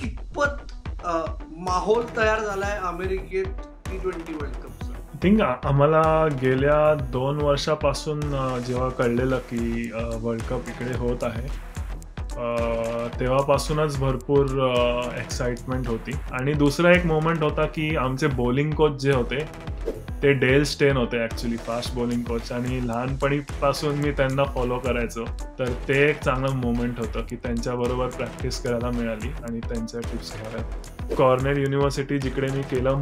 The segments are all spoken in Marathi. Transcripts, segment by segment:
कितपत माहोल तयार झालाय अमेरिकेत T20 वर्ल्ड कपचा? आय थिंक आम्हाला गेल्या 2 वर्षापासून जेव्हा कळलेलं की वर्ल्ड कप इकडे होत आहे, तेव्हापासूनच भरपूर एक्साइटमेंट होती. आणि दुसरा एक मोमेंट होता की आमचे बॉलिंग कोच जे होते, ते डेल स्टेन होते ॲक्चुअली फास्ट बॉलिंग कोच, आणि लहानपणीपासून मी त्यांना फॉलो करायचो. तर ते एक चांगलं मोमेंट होतं की त्यांच्याबरोबर प्रॅक्टिस करायला मिळाली आणि त्यांच्या टिप्स घ्यायला. कॉर्नेल युनिव्हर्सिटी जिकडे मी केलं,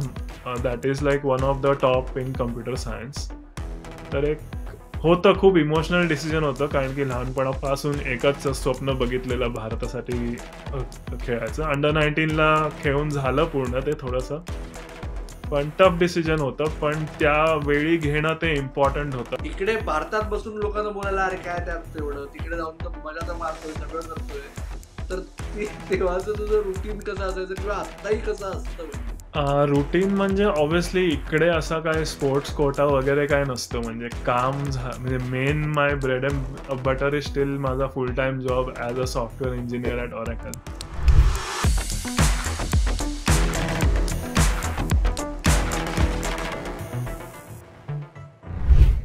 that is like one of the top in computer science. तर एक होतं, खूप इमोशनल डिसिजन होतं, कारण की लहानपणापासून एकच स्वप्न बघितलेलं भारतासाठी खेळायचं. अंडर 19ला खेळून झालं पूर्ण ते थोडंसं, पण टफ डिसिजन होतं. पण त्यावेळी घेणं ते इम्पॉर्टंट होतं. इकडे भारतात बसून लोकांना बोलायला अरे काय त्यात तेवढं, तिकडे जाऊन तर मजा तर मारतोय, सगळं करतोय. तर तेव्हाचं तुझं रुटीन कसं असायचं किंवा आत्ताही कसं असतं म्हणजे? रुटीन म्हणजे ऑब्व्हियसली इकडे असा काय स्पोर्ट्स कोटा वगैरे काय नसतं. म्हणजे म्हणजे main my bread and butter is still माझा full time job as a software engineer at Oracle.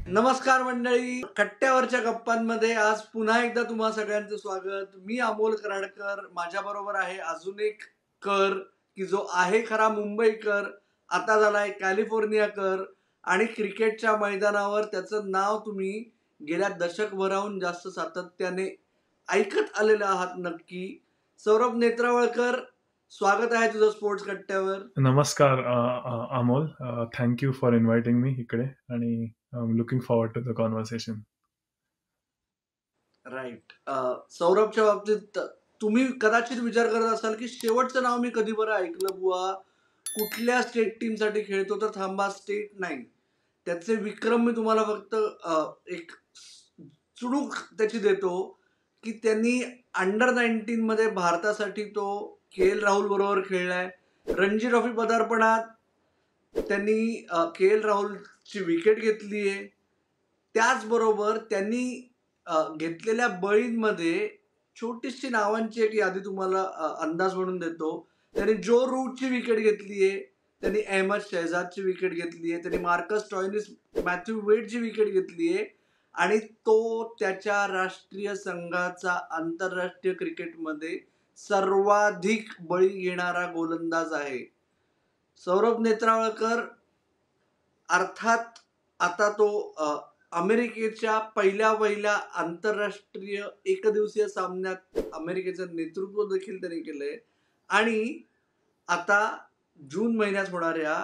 नमस्कार मंडळी, कट्ट्यावरच्या गप्पांमध्ये आज पुन्हा एकदा तुम्हा सगळ्यांचं स्वागत. मी अमोल कराडकर, माझ्या बरोबर आहे अजून एक कर की जो आहे खरा मुंबईकर, आता झालाय कॅलिफोर्नियाकर, आणि क्रिकेटच्या मैदानावर त्याचं नाव तुम्ही गेल्या दशकभराहून जास्त सातत्याने ऐकत आलेले आहात नक्की. सौरभ नेत्रावळकर, स्वागत आहे तुझं स्पोर्ट्स कट्ट्यावर. नमस्कार Amol. Thank you for inviting me इकडे, आणि I am looking forward to the conversation. Right. सौरभच्या बाबतीत तुम्ही कदाचित विचार करत असाल की शेवटचं नाव मी कधी बरं ऐकलं बुवा, कुठल्या स्टेट टीम साठी खेळतो, तर थांबा, स्टेट नाही, त्याचे विक्रम मी तुम्हाला फक्त एक चुणूक त्याची देतो की त्यांनी अंडर 19 मध्ये भारतासाठी तो KL राहुल बरोबर खेळलाय. रणजी ट्रॉफी पदार्पणात त्यांनी KL राहुलची विकेट घेतली आहे. त्याचबरोबर त्यांनी घेतलेल्या बळींमध्ये छोटीशी नावांची एक यादी तुम्हाला अंदाज म्हणून देतो. त्यांनी जो रूटची विकेट घेतली आहे, त्यांनी अहमद शहजादची विकेट घेतली आहे, त्यांनी मार्कस स्टॉयनिस, मॅथ्यू वेडची विकेट घेतली आहे, आणि तो त्याच्या राष्ट्रीय संघाचा आंतरराष्ट्रीय क्रिकेटमध्ये सर्वाधिक बळी घेणारा गोलंदाज आहे. सौरभ नेत्रावळकर अर्थात आता तो अमेरिकेच्या पहिल्या आंतरराष्ट्रीय एकदिवसीय सामन्यात अमेरिकेचं नेतृत्व देखील त्यांनी केलंय, आणि आता जून महिन्यात होणाऱ्या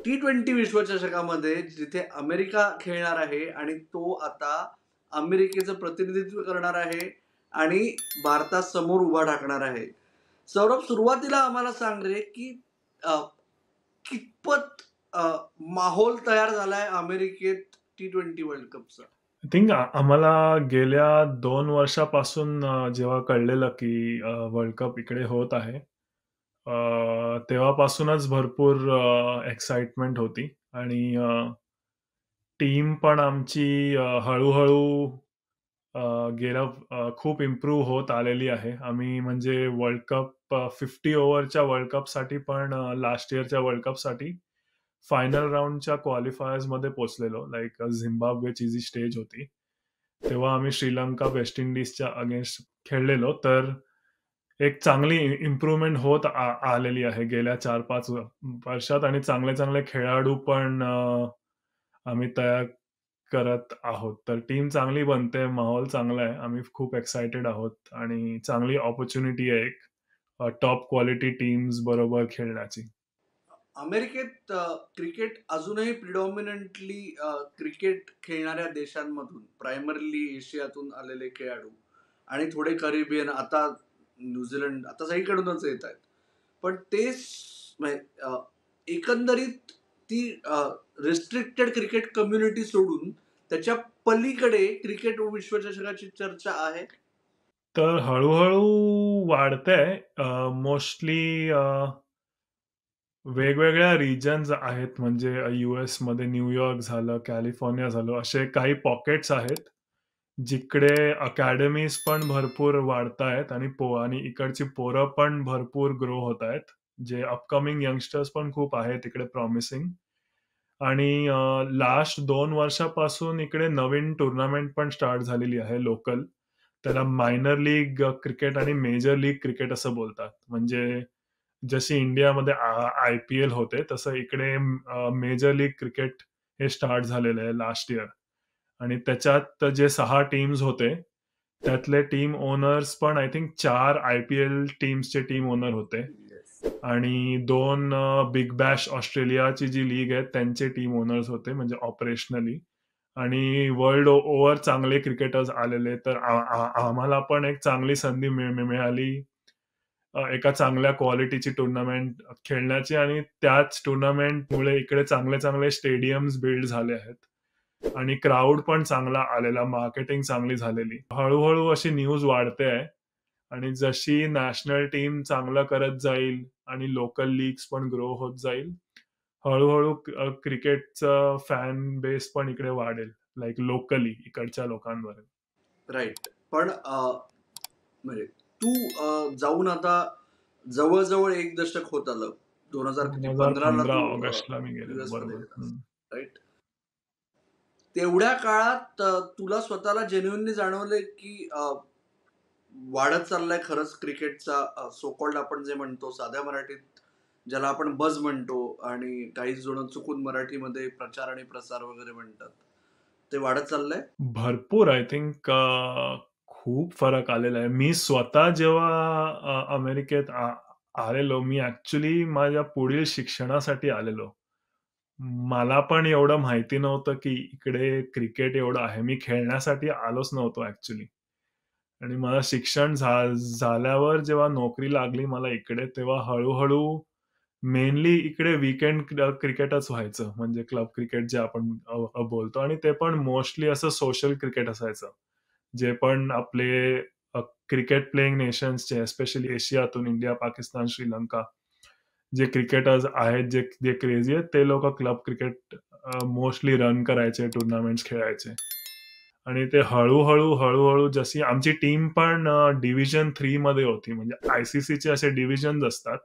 T20 विश्वचषकामध्ये जिथे अमेरिका खेळणार आहे, आणि तो आता अमेरिकेचं प्रतिनिधित्व करणार आहे आणि भारतासमोर उभा ठाकणार आहे. सौरभ, सुरुवातीला आम्हाला सांग रे की कितपत माहोल तयार झालाय अमेरिकेत T20 वर्ल्ड कपचा? आय थिंक आम्हाला गेल्या 2 वर्षापासून जेव्हा कळलेलं की वर्ल्ड कप इकडे होत आहे, तेव्हापासूनच भरपूर एक्साइटमेंट होती. आणि टीम पण आमची हळू-हळू खूप इम्प्रूव्ह होत आलेली आहे. आम्ही म्हणजे वर्ल्ड कप 50 ओव्हरच्या वर्ल्ड कपसाठी पण लास्ट इयरच्या वर्ल्ड कपसाठी फायनल राउंडच्या क्वालिफायर्समध्ये पोहोचलेलो. लाईक झिम्बाब्वेची जी स्टेज होती, तेव्हा आम्ही श्रीलंका, वेस्ट इंडिजच्या अगेन्स्ट खेळलेलो. तर एक चांगली इम्प्रूव्हमेंट होत आलेली आहे गेल्या 4-5 वर्षात, आणि चांगले-चांगले खेळाडू पण आम्ही तयार करत आहोत. तर टीम चांगली बनते, माहोल चांगला आहे. आम्ही खूप एक्सायटेड आहोत, आणि चांगली अपॉर्च्युनिटी आहे एक टॉप क्वालिटी टीम्स बरोबर खेळण्याची. अमेरिकेत क्रिकेट अजूनही प्रिडॉमिनंटली क्रिकेट खेळणाऱ्या देशांमधून, प्रायमरीली एशियातून आलेले खेळाडू आणि थोडे कॅरिबियन, आता न्यूझीलंड, आता सगळीकडूनच येत आहेत. पण ते एकंदरीत ती रिस्ट्रिक्टेड क्रिकेट कम्युनिटी सोडून त्याच्या पलीकडे क्रिकेट विश्वचषकाची चर्चा आहे. तर हळू-हळू वाढतंय. मोस्टली वेगवेगळ्या रिजन्स आहेत. म्हणजे यूएसमध्ये न्यूयॉर्क झालं, कॅलिफोर्निया झालं, असे काही पॉकेट्स आहेत, जिकडे अकॅडमीज पण भरपूर वाढतायत आणि इकडची पोरं पण भरपूर ग्रो होत आहेत. जे अपकमिंग यंगस्टर्स पण खूप आहेत इकडे प्रॉमिसिंग. आणि लास्ट 2 वर्षापासून इकडे नवीन टुर्नामेंट पण स्टार्ट झालेली आहे लोकल. त्याला मायनर लीग क्रिकेट आणि मेजर लीग क्रिकेट असं बोलतात. म्हणजे जशी इंडियामध्ये आय-पी-एल होते, तसं इकडे मेजर लीग क्रिकेट हे स्टार्ट झालेलं आहे लास्ट इयर. आणि त्याच्यात जे 6 टीम्स होते, त्यातले टीम ओनर्स पण आय थिंक 4 आय-पी-एल टीम्सचे टीम ओनर होते. आणि 2 बिग बॅश ऑस्ट्रेलियाची जी लीग आहे त्यांचे टीम ओनर्स होते म्हणजे ऑपरेशनली. आणि वर्ल्ड ओव्हर चांगले क्रिकेटर्स आलेले. तर आम्हाला पण एक चांगली संधी मिळाली एका चांगल्या क्वालिटीची टुर्नामेंट खेळण्याची आणि त्याच टुर्नामेंटमुळे इकडे चांगले-चांगले स्टेडियम्स बिल्ड झाले आहेत. आणि क्राउड पण चांगला आलेला, मार्केटिंग चांगली झालेली. हळू अशी न्यूज वाढते आहे. आणि जशी नॅशनल टीम चांगलं करत जाईल आणि लोकल लीग्स पण ग्रो होत जाईल, हळू-हळू क्रिकेटचं फॅन बेस पण इकडे वाढेल. लाइक लोकली इकडच्या लोकांवर. राईट. पण म्हणजे तू जाऊन आता जवळ-जवळ 1 दशक होत आलं. 2015ला 2015 तू ऑगस्टला मी गेलेलो. यूएसमध्ये बरोबर. गेलास. राईट. तेवढ्या काळात तुला स्वतःला जेन्युइनली जाणवलंय की वाढत चाललाय खरंच क्रिकेटचा सो कॉल्ड आपण जे म्हणतो साध्या मराठीत ज्याला आपण बज म्हणतो आणि काही जण चुकून मराठीमध्ये प्रचार आणि प्रसार वगैरे म्हणतात. ते वाढत चाललंय? भरपूर आय थिंक खूप फरक आलेला आहे. मी स्वतः जेव्हा अमेरिकेत आलेलो, मी ॲक्चुअली माझ्या पुढील शिक्षणासाठी आलेलो. मला पण एवढं माहिती नव्हतं, की इकडे क्रिकेट एवढं आहे. मी खेळण्यासाठी आलोच नव्हतो ॲक्चुअली. आणि मला शिक्षण झाल्यावर जेव्हा नोकरी लागली मला इकडे, तेव्हा हळू मेनली इकडे वीकेंड क्रिकेटच व्हायचं. म्हणजे क्लब क्रिकेट जे आपण बोलतो आणि ते पण मोस्टली असं सोशल क्रिकेट असायचं. जे पण आपले क्रिकेट प्लेइंग नेशन्सचे एस्पेशली एशियातून इंडिया, पाकिस्तान, श्रीलंका जे क्रिकेटर्स आहेत, जे जे क्रेझी आहेत, ते लोकं क्लब क्रिकेट मोस्टली रन करायचे, टुर्नामेंट्स खेळायचे. आणि ते हळू जशी आमची टीम पण डिव्हिजन 3 मध्ये होती. म्हणजे आय-सी-सीचे असे डिव्हिजन्स असतात.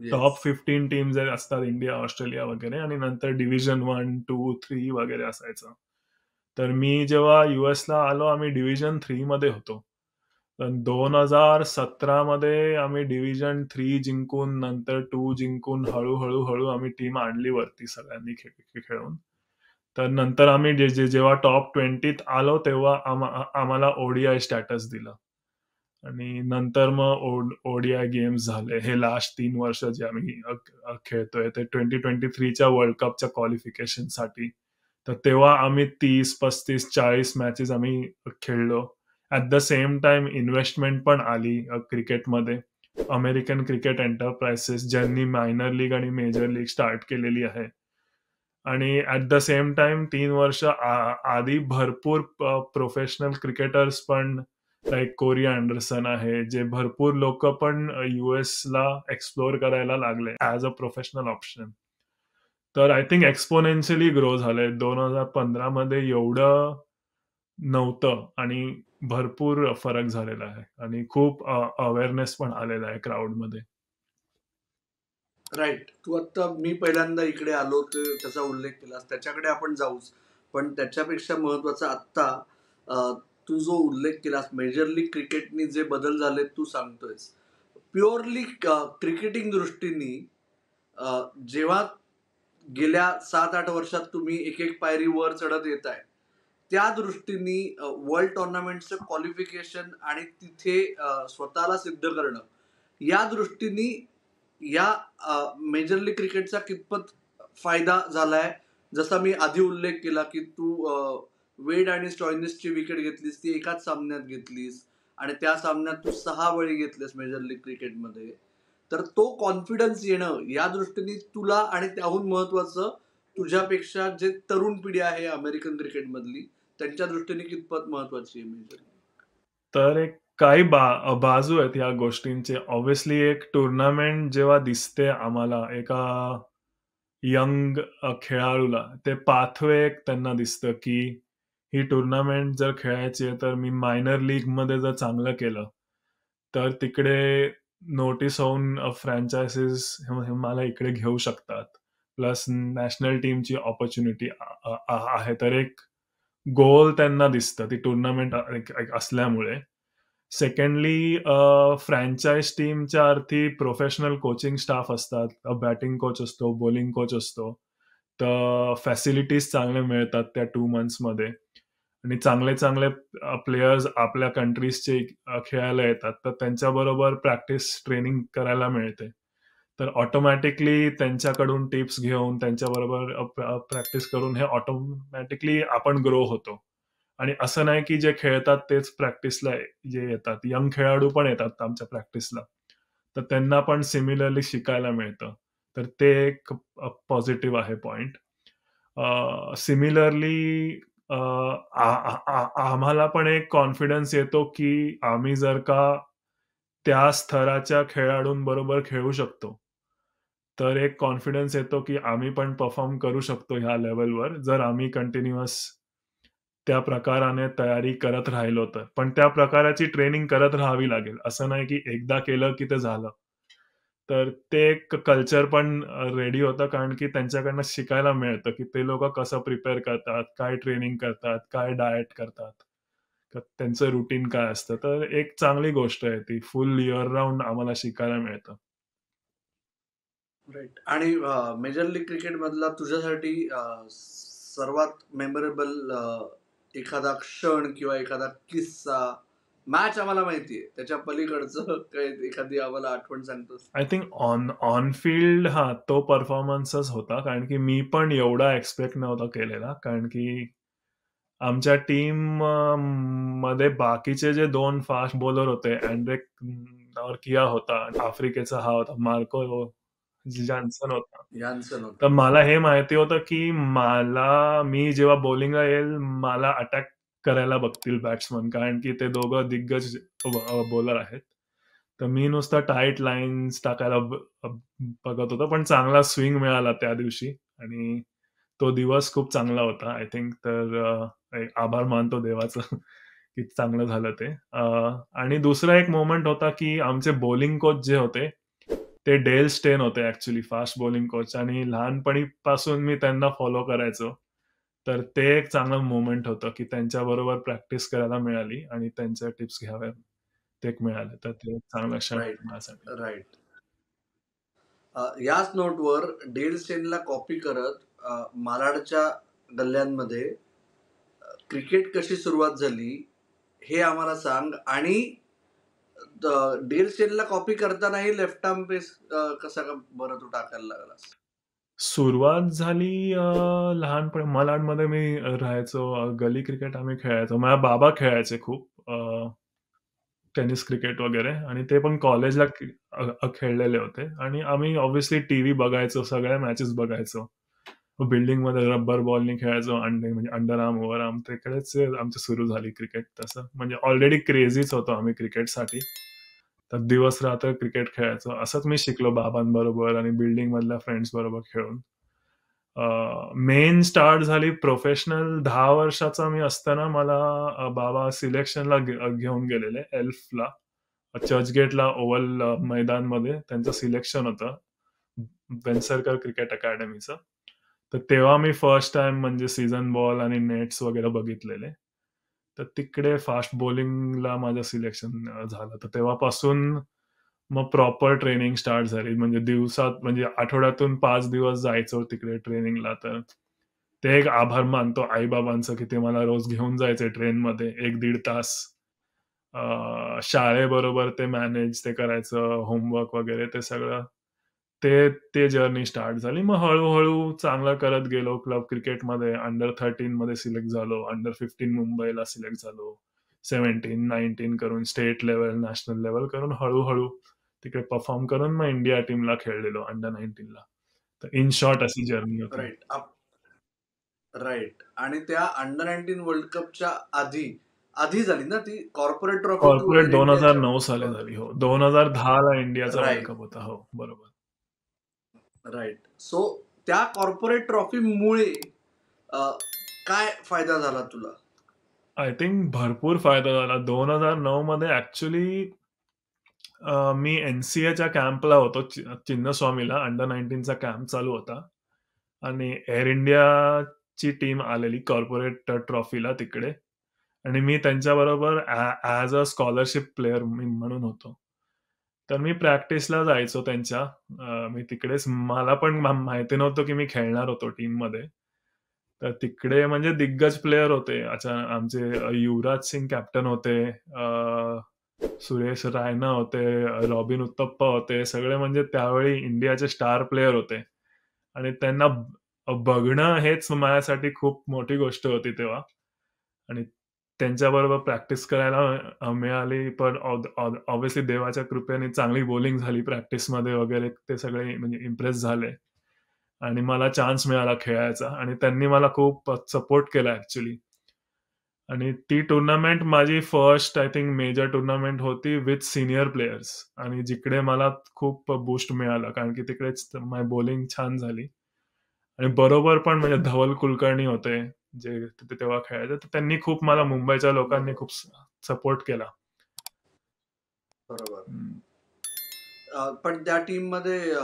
Top yes. 15 टीम्स असतात इंडिया, ऑस्ट्रेलिया वगैरे आणि नंतर डिव्हिजन 1, 2, 3 वगैरे असायचं. तर मी जेव्हा यूएसला आलो आम्ही डिव्हिजन 3 मध्ये होतो. तर 2017 मध्ये आम्ही डिव्हिजन 3 जिंकून नंतर 2 जिंकून हळू आम्ही टीम आणली वरती सगळ्यांनी खेळून. तर नंतर आम्ही जेव्हा टॉप 20त आलो तेव्हा आम्हाला ओडीआय स्टॅटस दिलं. आणि नंतर मग ओडीआय गेम्स झाले. हे लास्ट 3 वर्ष जे आम्ही खेळतोय ते 2023च्या वर्ल्ड कपच्या क्वालिफिकेशनसाठी. तर तेव्हा आम्ही 30, 35, 40 मॅचेस आम्ही खेळलो. At the same time investment पण आली क्रिकेटमध्ये. अमेरिकन क्रिकेट एंटरप्राइजेस ज्यांनी मायनर लीग आणि मेजर लीग स्टार्ट केलेली आहे. आणि ॲट द सेम टाईम 3 वर्ष आधी भरपूर प्रोफेशनल क्रिकेटर्स पण लाइक कोरी अँडरसन आहे, जे भरपूर लोकं पण यूएसला एक्सप्लोर करायला लागले ॲज अ प्रोफेशनल ऑप्शन. तर आय थिंक एक्स्पोनेन्शियली ग्रो झालंय. 2015 मध्ये एवढं नव्हतं आणि भरपूर फरक झालेला आहे आणि खूप अवेअरनेस पण आलेला आहे क्राउडमध्ये. राईट. तू आत्ता मी पहिल्यांदा इकडे आलो तर त्याचा उल्लेख केलास. त्याच्याकडे आपण जाऊच. पण त्याच्यापेक्षा महत्त्वाचं आत्ता तू जो उल्लेख केलास मेजर लीग क्रिकेटनी जे बदल झालेत तू सांगतोयस. प्युअरली क्रिकेटिंग दृष्टीने जेव्हा गेल्या 7-8 वर्षात तुम्ही एक पायरी वर चढत येताय, त्या दृष्टीने वर्ल्ड टुर्नामेंटचं क्वालिफिकेशन आणि तिथे स्वतःला सिद्ध करणं, या दृष्टीने या मेजर लीग क्रिकेटचा कितपत फायदा झालाय? जसा मी आधी उल्लेख केला की तू वेड आणि स्टॉयनिसची विकेट घेतलीस, ती एकाच सामन्यात घेतलीस आणि त्या सामन्यात तू 6 बळी घेतलेस मेजर लीग क्रिकेटमध्ये. तर तो कॉन्फिडन्स येणं या दृष्टीने तुला आणि त्याहून महत्वाचं तुझ्यापेक्षा जे तरुण पिढी आहे अमेरिकन क्रिकेटमधली त्यांच्या दृष्टीने कितपत महत्वाची आहे मेजर लीग? तर एक काही बाजू आहेत या गोष्टींचे. ऑब्व्हियसली एक टुर्नामेंट जेव्हा दिसते आम्हाला एका यंग खेळाडूला, ते पाथवे एक त्यांना दिसतं, की ही टुर्नामेंट जर खेळायची आहे तर मी मायनर लीगमध्ये जर चांगलं केलं तर तिकडे नोटीस होऊन फ्रँचायझीस मला इकडे घेऊ शकतात. प्लस नॅशनल टीमची अपॉर्च्युनिटी आहे. तर एक गोल त्यांना दिसतं ती टुर्नामेंट असल्यामुळे. सेकंडली फ्रँचाइज टीमच्या अर्थी प्रोफेशनल कोचिंग स्टाफ असतात. बॅटिंग कोच असतो, बॉलिंग कोच असतो. तर फॅसिलिटीज चांगल्या मिळतात त्या 2 मंथ्समध्ये आणि चांगले-चांगले प्लेयर्स आपल्या कंट्रीजचे खेळायला येतात. तर त्यांच्याबरोबर प्रॅक्टिस, ट्रेनिंग करायला मिळते. तर ऑटोमॅटिकली त्यांच्याकडून टिप्स घेऊन त्यांच्याबरोबर प्रॅक्टिस करून हे ऑटोमॅटिकली आपण ग्रो होतो. आणि असं नाही की जे खेळतात तेच प्रॅक्टिसला जे येतात. यंग खेळाडू पण येतात आमच्या प्रॅक्टिसला. तर त्यांना पण सिमिलरली शिकायला मिळतं. तर ते एक पॉझिटिव्ह आहे पॉइंट. सिमिलरली आम्हाला पण एक कॉन्फिडन्स येतो की आम्ही जर का त्या स्तराच्या खेळाडूंबरोबर खेळू शकतो. तर एक कॉन्फिडन्स येतो की आम्ही पण परफॉर्म करू शकतो ह्या लेव्हलवर जर आम्ही कंटिन्युअस त्या प्रकाराने तयारी करत राहिलो तर. पण त्या प्रकाराची ट्रेनिंग करत राहावी लागेल. असं नाही की एकदा केलं की ते झालं. तर ते एक कल्चर पण रेडी होतं कारण की त्यांच्याकडनं शिकायला मिळतं की ते लोकं कसं प्रिपेअर करतात, काय ट्रेनिंग करतात, काय डायट करतात. तर त्यांचं रुटीन काय असतं. तर एक चांगली गोष्ट आहे ती. फुल इयर राउंड आम्हाला शिकायला मिळतं. राइट. आणि मेजर लीग क्रिकेटमधला तुझ्यासाठी सर्वात मेमोरेबल एखादा क्षण किंवा एखादा किस्सा, मॅच आम्हाला माहिती आहे. त्याच्या पलीकडचं काही एखादी आम्हाला आठवण सांगतोस? आय थिंक ऑन फील्ड तो परफॉर्मन्सच होता. कारण की मी पण एवढा एक्स्पेक्ट नव्हता केलेला. कारण की आमच्या टीम मध्ये बाकीचे जे 2 फास्ट बॉलर होते, अँड्रेक नॉर्किया होता, आफ्रिकेचा हा होता, मार्को जॉन्सन होता. यान्सन तर होता. मला हे माहिती होतं, की मी जेव्हा बॉलिंगला येईल, मला अटॅक करायला बघतील बॅट्समन कारण की ते दोघं दिग्गज बॉलर आहेत. तर मी नुसता टाईट लाईन्स टाकायला बघत होतो. पण चांगला स्विंग मिळाला त्या दिवशी आणि तो दिवस खूप चांगला होता आय थिंक. तर एक आभार मानतो देवाचं की चांगलं झालं ते. आणि दुसरा एक मोमेंट होता, की आमचे बॉलिंग कोच जे होते, ते डेल स्टेन होते ॲक्चुअली फास्ट बॉलिंग कोच आणि लहानपणीपासून मी त्यांना फॉलो करायचो. तर ते एक चांगलं मोमेंट होतं, की त्यांच्याबरोबर प्रॅक्टिस करायला मिळाली आणि त्यांच्या टिप्स घ्याव्या ते एक मिळाले. तर ते एक चांगला क्षण राइट, होता माझ्यासाठी. राइट. याच नोटवर डेल स्टेनला कॉपी करत मालाडच्या गल्ल्यांमध्ये क्रिकेट कशी सुरुवात झाली हे आम्हाला सांग. आणि डेल स्टेनला कॉपी करतानाही लेफ्ट आर्म पेस कसा बरं तू टाकायला लागलास? सुरुवात झाली लहानपणी मालाडमध्ये मी राहायचो. गली क्रिकेट आम्ही खेळायचो. माझे बाबा खेळायचे खूप टेनिस क्रिकेट वगैरे आणि ते पण कॉलेजला खेळलेले होते आणि आम्ही ऑब्व्हियसली टीव्ही बघायचो, सगळ्या मॅचेस बघायचो. बिल्डिंगमध्ये रबर बॉलनी खेळायचो, म्हणजे अंडर आर्म, ओव्हर आर्म तिकडेच आमची सुरू झाली क्रिकेट तसं. म्हणजे ऑलरेडी क्रेझीच होतो आम्ही क्रिकेटसाठी. तर दिवस-रात्र क्रिकेट खेळायचो. असंच मी शिकलो बाबांबरोबर आणि बिल्डिंगमधल्या फ्रेंड्सबरोबर खेळून. मेन स्टार्ट झाली प्रोफेशनल 10 वर्षाचा मी असताना मला बाबा सिलेक्शनला घेऊन गेलेले एल्फला. चर्चगेटला ओव्हल मैदानमध्ये त्यांचं सिलेक्शन होतं. वेंसरकर क्रिकेट अकॅडमीचं. तर तेव्हा मी फर्स्ट टाईम म्हणजे सीझन बॉल आणि नेट्स वगैरे बघितलेले. तर तिकडे फास्ट बॉलिंगला माझं सिलेक्शन झालं. तर तेव्हापासून मग प्रॉपर ट्रेनिंग स्टार्ट झाली. म्हणजे म्हणजे आठवड्यातून 5 दिवस जायचो तिकडे ट्रेनिंगला. तर ते एक आभार मानतो आई-बाबांचं, की ते मला रोज घेऊन जायचे ट्रेनमध्ये 1-1.5 तास. शाळेबरोबर ते मॅनेज ते करायचं, होमवर्क वगैरे ते सगळं. ते ते जर्नी स्टार्ट झाली. मग हळू-हळू चांगलं करत गेलो. क्लब क्रिकेटमध्ये अंडर 13 मध्ये सिलेक्ट झालो. अंडर 15 मुंबईला सिलेक्ट झालो. 17, 19 करून स्टेट लेव्हल, नॅशनल लेव्हल करून हळू तिकडे परफॉर्म करून मग इंडिया टीमला खेळलेलो अंडर 19ला. तर इन शॉर्ट अशी जर्नी होती. राइट. राइट. आणि त्या अंडर 19 वर्ल्ड कपच्या आधी आधी झाली ना ती कॉर्पोरेट ट्रॉफी तू कॉर्पोरेट एअर इंडियाच्या 2009 साली झाली. हो. 2010ला इंडियाचा वर्ल्ड राइट, कप होता. हो, बरोबर. राइट. सो त्या कॉर्पोरेट ट्रॉफीमुळे काय फायदा झाला तुला? आय थिंक भरपूर फायदा झाला. 2009 मध्ये ॲक्चुअली मी एन-सी-एच्या कॅम्पला होतो चिन्नस्वामीला. अंडर 19चा कॅम्प चालू होता आणि एअर इंडियाची टीम आलेली कॉर्पोरेट ट्रॉफीला तिकडे आणि मी त्यांच्याबरोबर ॲज अ स्कॉलरशिप प्लेयर मी म्हणून होतो. तर मी प्रॅक्टिसला जायचो त्यांच्या. मी तिकडेच मला पण माहिती नव्हतं की मी खेळणार होतो टीममध्ये. तर तिकडे म्हणजे दिग्गज प्लेयर होते. आमचे युवराज सिंग कॅप्टन होते. सुरेश रायना होते, रॉबिन उत्तप्पा होते. सगळे म्हणजे त्यावेळी इंडियाचे स्टार प्लेयर होते आणि त्यांना बघणं हेच माझ्यासाठी खूप मोठी गोष्ट होती तेव्हा आणि त्यांच्याबरोबर प्रॅक्टिस करायला मिळाली. पण ऑब्व्हियसली देवाच्या कृपेने चांगली बॉलिंग झाली प्रॅक्टिसमध्ये वगैरे. ते सगळे म्हणजे इम्प्रेस झाले आणि मला चान्स मिळाला खेळायचा आणि त्यांनी मला खूप सपोर्ट केला ॲक्चुअली. आणि ती टुर्नामेंट माझी first I think major tournament होती विथ सीनियर प्लेयर्स आणि जिकडे मला खूप बूस्ट मिळाला कारण की तिकडेच माझी बॉलिंग छान झाली आणि बरोबर पण म्हणजे धवल कुलकर्णी होते जे तिथे तेव्हा खेळायचे. तर त्यांनी खूप मला मुंबईच्या लोकांनी खूप सपोर्ट केला. बरोबर. हम्म. पण त्या टीम मध्ये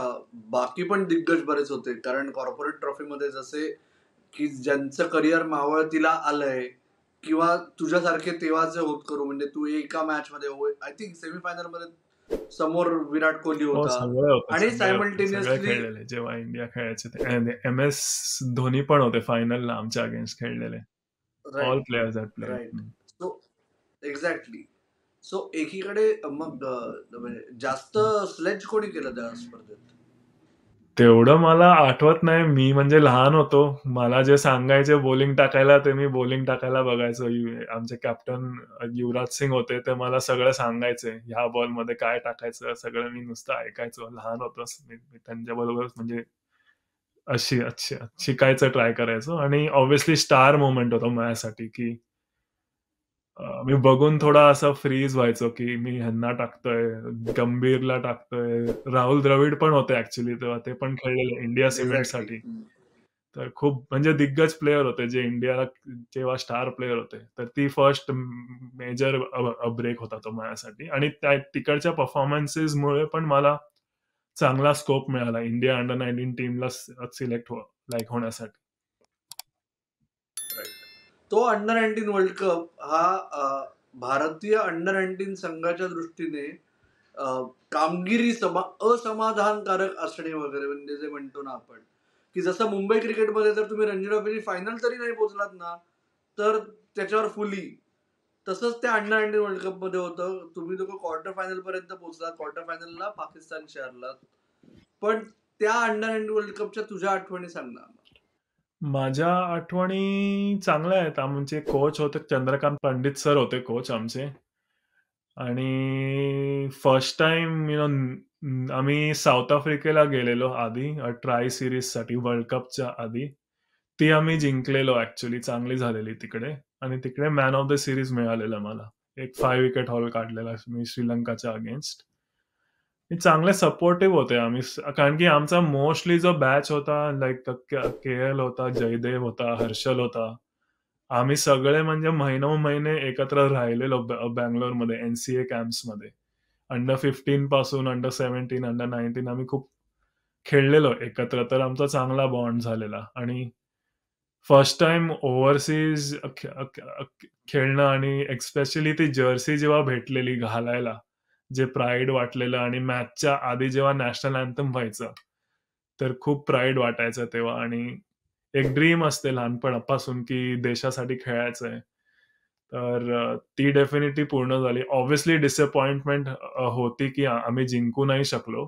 बाकी पण दिग्गज बरेच होते, कारण कॉर्पोरेट ट्रॉफी मध्ये जसे की ज्यांचं करिअर मावळतीला आलंय किंवा तुझ्यासारखे तेव्हाचे होत करू, म्हणजे तू एका मॅच मध्ये आय थिंक सेमीफायनल मध्ये समोर विराट कोहली हो, होता सगळे होते, आणि सगळे होते. सगळे सायमल्टेनियसली खेळलेले. जेव्हा इंडिया खेळायचे ते एम-एस धोनी पण होते फायनलला आमच्या अगेन्स्ट खेळलेले. All right players had played. Right so exactly. So एकीकडे मग म्हणजे जास्त स्लेज कोणी केलं त्या स्पर्धेत? तेवढं मला आठवत नाही. मी म्हणजे लहान होतो. मला जे सांगायचे बॉलिंग टाकायला, ते मी बॉलिंग टाकायला बघायचो. आमचे कॅप्टन युवराज सिंग होते. ते मला सगळं सांगायचे. ह्या बॉलमध्ये काय टाकायचं सगळं मी नुसतं ऐकायचो. लहान होतो मी मी त्यांच्याबरोबर म्हणजे शिकायचं ट्राय करायचो आणि ऑब्व्हियसली स्टार मोमेंट होता माझ्यासाठी, की मी बघून थोडा असा फ्रीज व्हायचो, की मी ह्यांना टाकतोय, गंभीरला टाकतोय. राहुल द्रविड पण होते ॲक्चुअली तेव्हा. ते पण खेळलेले इंडिया एक्झॅक्टली. सिमेंटसाठी. तर खूप म्हणजे दिग्गज प्लेयर होते जे इंडियाला जेव्हा स्टार प्लेयर होते. तर ती फर्स्ट मेजर ब्रेक होता तो माझ्यासाठी आणि त्या तिकडच्या परफॉर्मन्सेसमुळे पण मला चांगला स्कोप मिळाला इंडिया अंडर 19 टीमला सिलेक्ट होण्यासाठी. तो अंडर 19 वर्ल्ड कप हा भारतीय अंडर 19 संघाच्या दृष्टीने कामगिरी असमाधानकारक असणे वगैरे, म्हणजे जे म्हणतो ना आपण, की जसं मुंबई क्रिकेटमध्ये जर तुम्ही रणजी ट्रॉफीची फायनल तरी नाही पोहोचलात ना, तर त्याच्यावर फुली, तसंच त्या अंडर 19 वर्ल्ड कप मध्ये होतं. तुम्ही लोक क्वार्टर फायनल पर्यंत पोहोचलात, क्वार्टर फायनलला पाकिस्तानशी हरलात. पण त्या अंडर 19 वर्ल्ड कपच्या तुझ्या आठवणी सांग ना. माझ्या आठवणी चांगल्या आहेत. आमचे कोच होते चंद्रकांत पंडित सर होते कोच आमचे आणि फर्स्ट टाईम आम्ही साऊथ आफ्रिकेला गेलेलो आधी ट्राय सीरीजसाठी वर्ल्ड कपच्या आधी. ती आम्ही जिंकलेलो ॲक्चुअली चांगली झालेली तिकडे आणि तिकडे मॅन ऑफ द सीरीज मिळालेलं मला. एक 5 विकेट हॉल काढलेला मी श्रीलंकाच्या अगेन्स्ट. चांगले सपोर्टिव्ह होते आम्ही कारण की आमचा मोस्टली जो बॅच होता लाइक के-एल होता, जयदेव होता, हर्षल होता. आम्ही सगळे म्हणजे महिनोन-महिने एकत्र राहिलेलो बंगलोरमध्ये एन-सी-ए कॅम्प्समध्ये. अंडर 15 पासून अंडर 17, अंडर 19 आम्ही खूप खेळलेलो एकत्र. तर आमचा चांगला बॉन्ड झालेला आणि फर्स्ट टाईम ओव्हरसीज खेळणं आणि एस्पेशली ती जर्सी जेव्हा भेटलेली घालायला, जे प्राईड वाटलेलं आणि मॅचच्या आधी जेव्हा नॅशनल अँथम व्हायचं, तर खूप प्राईड वाटायचं तेव्हा आणि एक ड्रीम असते लहानपणापासून, की देशासाठी खेळायचंय. तर ती डेफिनिटली पूर्ण झाली. ऑब्व्हियसली डिसअपॉइंटमेंट होती, की आम्ही जिंकू नाही शकलो.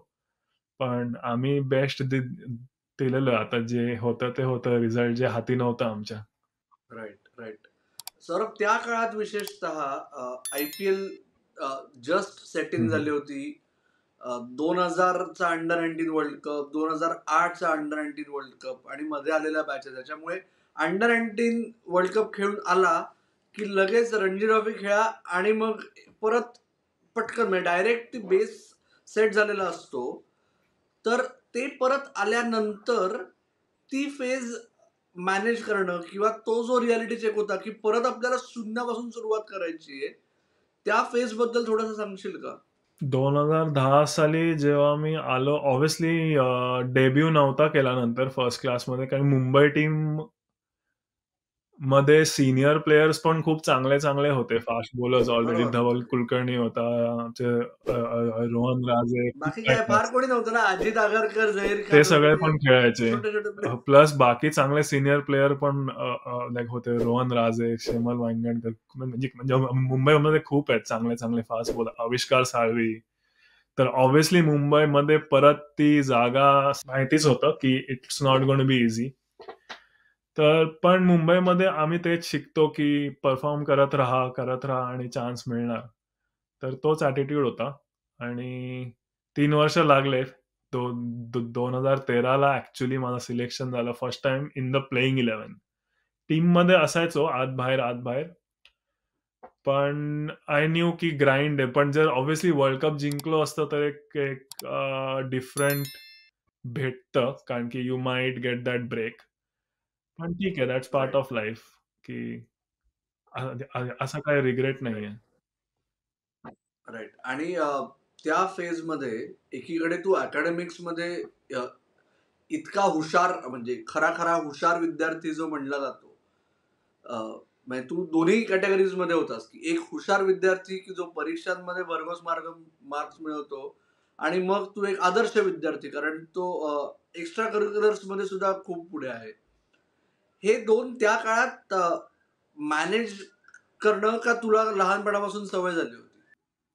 पण आम्ही बेस्ट दिलेलं. आता जे होतं ते होतं. रिझल्ट जे हाती नव्हतं आमच्या. Right right. सौरभ, त्या काळात विशेषतः IPL जस्ट सेट इन हं, हं. झाली होती. 2000चा अंडर 19 वर्ल्ड कप, 2008चा अंडर 19 वर्ल्ड कप आणि मध्ये आलेल्या बॅचेस, त्याच्यामुळे अंडर 19 वर्ल्ड कप खेळून आला की लगेच रणजी ट्रॉफी खेळा आणि मग परत पटकन म्हणजे डायरेक्ट बेस सेट झालेला असतो. तर ते परत आल्यानंतर ती फेज मॅनेज करणं किंवा तो जो रियालिटी चेक होता की परत आपल्याला शून्यापासून सुरुवात करायची आहे, त्या फेज बद्दल थोडंसं सांगशील का? 2010 साली जेव्हा मी आलो ऑब्व्हियसली डेब्यू नव्हता केला नंतर फर्स्ट क्लासमध्ये कारण मुंबई टीम मध्ये सीनियर प्लेयर्स पण खूप चांगले होते. फास्ट बॉलर्स ऑलरेडी बरोबर. धवल कुलकर्णी होता. आमचे रोहन राजे खूप बाकी काही काय फार कोणी नव्हतं ना, अजित आगरकर, झहीर ते खान सगळे वगैरे पण खेळायचे. छोटे-छोटे प्लेयर. प्लस बाकी चांगले सीनियर प्लेयर पण लाइक होते. रोहन राजे, शेमल वांगणकर म्हणजे म्हणजे मुंबईमध्ये खूप आहेत चांगले फास्ट बॉलर. आविष्कार साळवी. तर ऑब्व्हियसली मुंबईमध्ये परत ती जागा माहितीच होतं, की it's not gonna be easy. तर पण मुंबईमध्ये आम्ही तेच शिकतो, की परफॉर्म करत राहा आणि चान्स मिळणार. तर तोच ॲटिट्यूड होता आणि 3 वर्ष लागले. 2013ला ॲक्चुअली माझं सिलेक्शन झालं first time in the playing 11. टीममध्ये असायचो आत-बाहेर, आत-बाहेर. पण आय न्यू की ग्राइंड आहे. पण जर ऑब्व्हियसली वर्ल्ड कप जिंकलो असतं तर एक एक डिफरंट भेटतं कारण की you might get that break. पण ठीक आहे, that's part right, of life की असा काही रिग्रेट राइट, नाहीये. राइट. आणि त्या फेजमध्ये एकीकडे तू अकॅडमिक्समध्ये अ, इतका हुशार म्हणजे खरा-खरा हुशार विद्यार्थी जो म्हणला जातो. अ, म्हणजे तू दोन्ही कॅटेगरीजमध्ये होतास, की एक हुशार विद्यार्थी की जो परीक्षांमध्ये भरघोस मार्क्स मिळवतो आणि मग तू एक आदर्श विद्यार्थी कारण तो एक्स्ट्रा करिक्युलर्समध्ये सुद्धा खूप पुढे आहे. हे 2 त्या काळात मॅनेज करणं का तुला लहानपणापासून सवय झाली होती?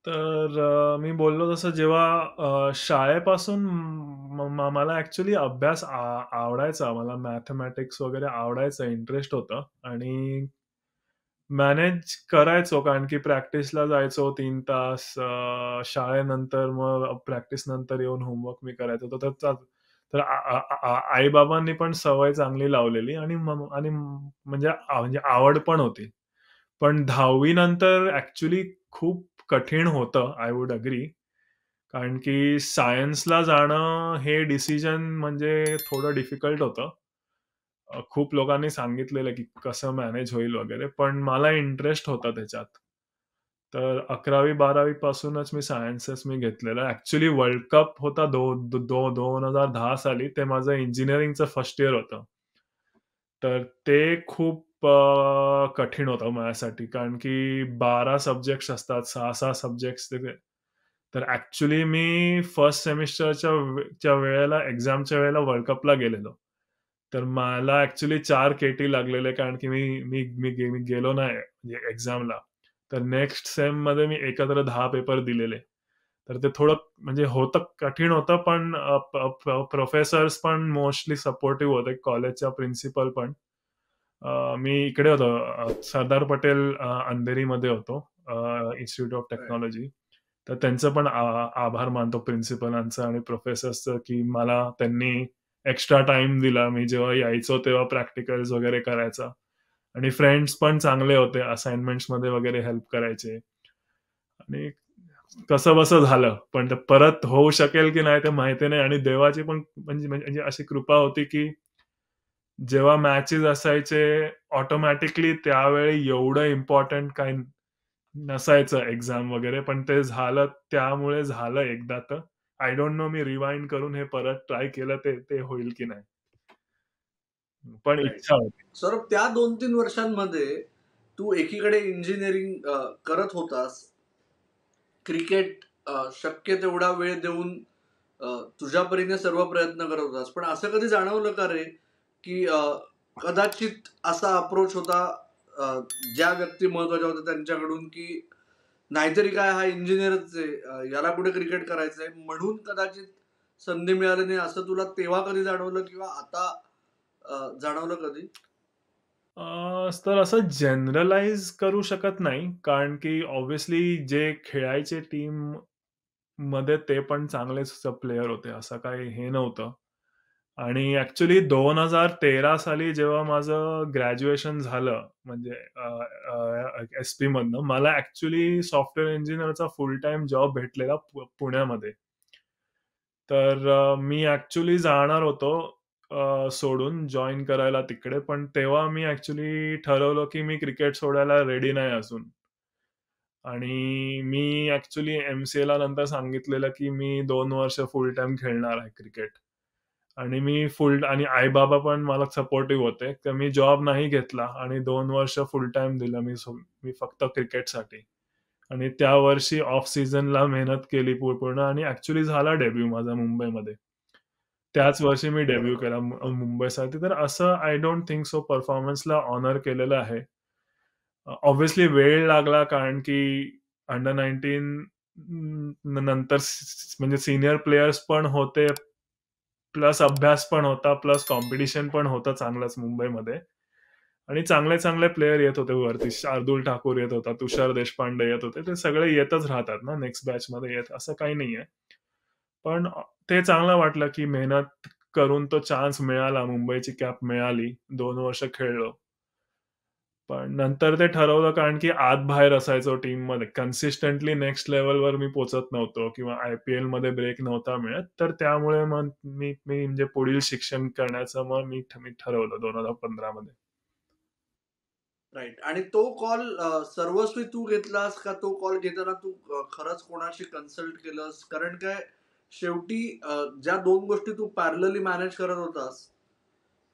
तर मी बोललो तसं जेव्हा शाळेपासून मला ॲक्चुअली अभ्यास आवडायचा. मला मॅथेमॅटिक्स वगैरे आवडायचं, इंटरेस्ट होता आणि मॅनेज करायचो कारण की प्रॅक्टिसला जायचो 3 तास. शाळेनंतर मग प्रॅक्टिसनंतर येऊन होमवर्क मी करायचो. तर आई-बाबांनी पण सवय चांगली लावलेली आणि म्हणजे आवड पण होती. पण 10वी नंतर ॲक्चुअली खूप कठीण होतं, आय वुड अग्री. कारण की सायन्सला जाणं हे डिसिजन म्हणजे थोडं डिफिकल्ट होतं. खूप लोकांनी सांगितलेलं की कसं मॅनेज होईल वगैरे, पण मला इंटरेस्ट होता त्याच्यात. तर 11वी-12वी पासूनच मी सायन्सेस घेतलेलं. ॲक्चुअली वर्ल्ड कप होता 2010 साली. ते माझं इंजिनिअरिंगचं फर्स्ट इयर होतं. तर ते खूप कठीण होतं माझ्यासाठी कारण की 12 सब्जेक्ट्स असतात, 6-6 सब्जेक्ट्स तर ॲक्चुअली मी फर्स्ट सेमिस्टरच्या च्या वेळेला एक्झामच्या वेळेला वर्ल्ड कपला गेलेलो. तर मला ॲक्चुअली 4 केटी लागलेले कारण की मी मी मी गे मी गेलो नाही म्हणजे एक्झामला. तर नेक्स्ट सेममध्ये मी एकत्र 10 पेपर दिलेले. तर ते थोडं म्हणजे होतं कठीण होतं पण प्रोफेसर्स पण मोस्टली सपोर्टिव्ह होते. कॉलेजचा प्रिन्सिपल पण. मी इकडे होतो सरदार पटेल अंधेरीमध्ये होतो इन्स्टिट्यूट ऑफ राइट. टेक्नॉलॉजी. तर त्यांचं पण आभार मानतो प्रिन्सिपलांचा आणि प्रोफेसर्सचं, की मला त्यांनी एक्स्ट्रा टाईम दिला. मी जेव्हा यायचो तेव्हा प्रॅक्टिकल्स वगैरे करायचा आणि फ्रेंड्स पण चांगले होते. असाइनमेंट्समध्ये वगैरे हेल्प करायचे आणि कसंबसं झालं. पण ते परत होऊ शकेल की नाही ते माहिती नाही आणि देवाची पण म्हणजे म्हणजे अशी कृपा होती, की जेव्हा मॅचेस असायचे ऑटोमॅटिकली त्यावेळी एवढं इम्पोर्टंट काही नसायचं एक्झाम वगैरे, पण ते झालं त्यामुळे झालं एकदा तर. I don't know me rewind करून हे परत ट्राय केलं ते ते होईल की नाही. पण राइट. इच्छा होती. सौरभ, त्या 2-3 वर्षांमध्ये तू एकीकडे इंजिनिअरिंग करत होतास. क्रिकेट शक्य तेवढा वेळ देऊन तुझ्या परीने सर्व प्रयत्न करत होतास. पण असं कधी जाणवलं का रे, की कदाचित असा अप्रोच होता अ, ज्या व्यक्ती महत्त्वाच्या होत्या त्यांच्याकडून, की नाहीतरी काय हा इंजिनिअरच आहे, याला कुठे क्रिकेट करायचंय म्हणून कदाचित संधी मिळाली नाही असं तुला तेव्हा कधी जाणवलं किंवा आता जाणवलं कधी? तर असं जनरलाइज करू शकत नाही. कारण की ऑब्व्हियसली जे खेळायचे टीममध्ये ते पण चांगलेच प्लेयर होते. असं काही हे नव्हतं. आणि ॲक्चुअली 2013 साली जेव्हा माझं ग्रॅज्युएशन झालं म्हणजे एस-पीमधनं मला ॲक्चुअली सॉफ्टवेअर इंजिनिअरचा फुल टाईम जॉब भेटलेला पुण्यामध्ये. तर मी ॲक्चुअली जाणार होतो. सोडून जॉइन करायला तिकडे. पण तेव्हा मी ॲक्चुअली ठरवलं, की मी क्रिकेट सोडायला रेडी नाही अजून. आणि मी ॲक्चुअली एम-सी-एला नंतर सांगितलेलं, की मी 2 वर्ष फुल टाईम खेळणार आहे क्रिकेट. आणि मी फुल आणि आई-बाबा पण मला सपोर्टिव्ह होते. तर मी जॉब नाही घेतला आणि 2 वर्ष फुल टाईम दिलं मी फक्त क्रिकेटसाठी. आणि त्या वर्षी ऑफ सीझनला मेहनत केली पूर्ण आणि ॲक्चुअली झाला डेब्यू माझा मुंबईमध्ये. त्याच वर्षी मी डेब्यू बरोबर. केला मुंबईसाठी. तर असं आय डोंट थिंक सो परफॉर्मन्सला ऑनर केलेलं आहे. ऑब्व्हियसली वेळ लागला कारण की अंडर 19 नंतर म्हणजे सीनियर प्लेयर्स पण होते, प्लस अभ्यास पण होता, प्लस कॉम्पिटिशन पण होतं चांगलंच मुंबईमध्ये. आणि चांगले-चांगले प्लेयर येत होते वरती. शार्दूल ठाकूर येत होता, तुषार देशपांडे येत होते. ते सगळे येतच राहतात ना नेक्स्ट बॅचमध्ये येत असं काही नाहीये. पण ते चांगलं वाटलं, की मेहनत करून तो चान्स मिळाला. मुंबईची कॅप मिळाली. 2 वर्ष खेळलो. पण नंतर ते ठरवलं कारण की आत-बाहेर असायचो टीममध्ये. कन्सिस्टंटली नेक्स्ट लेव्हलवर मी पोहचत नव्हतो किंवा आय-पी-एलमध्ये ब्रेक नव्हता मिळत. तर त्यामुळे मग मी मी म्हणजे पुढील शिक्षण करण्याचं मग मी ठरवलं 2015 मध्ये. राइट. आणि तो कॉल सर्वस्वी तू घेतलास का तो कॉल घेताना तू खरंच कोणाशी कन्सल्ट केलंस? कारण काय शेवटी ज्या 2 गोष्टी तू पॅरलली मॅनेज करत होतास,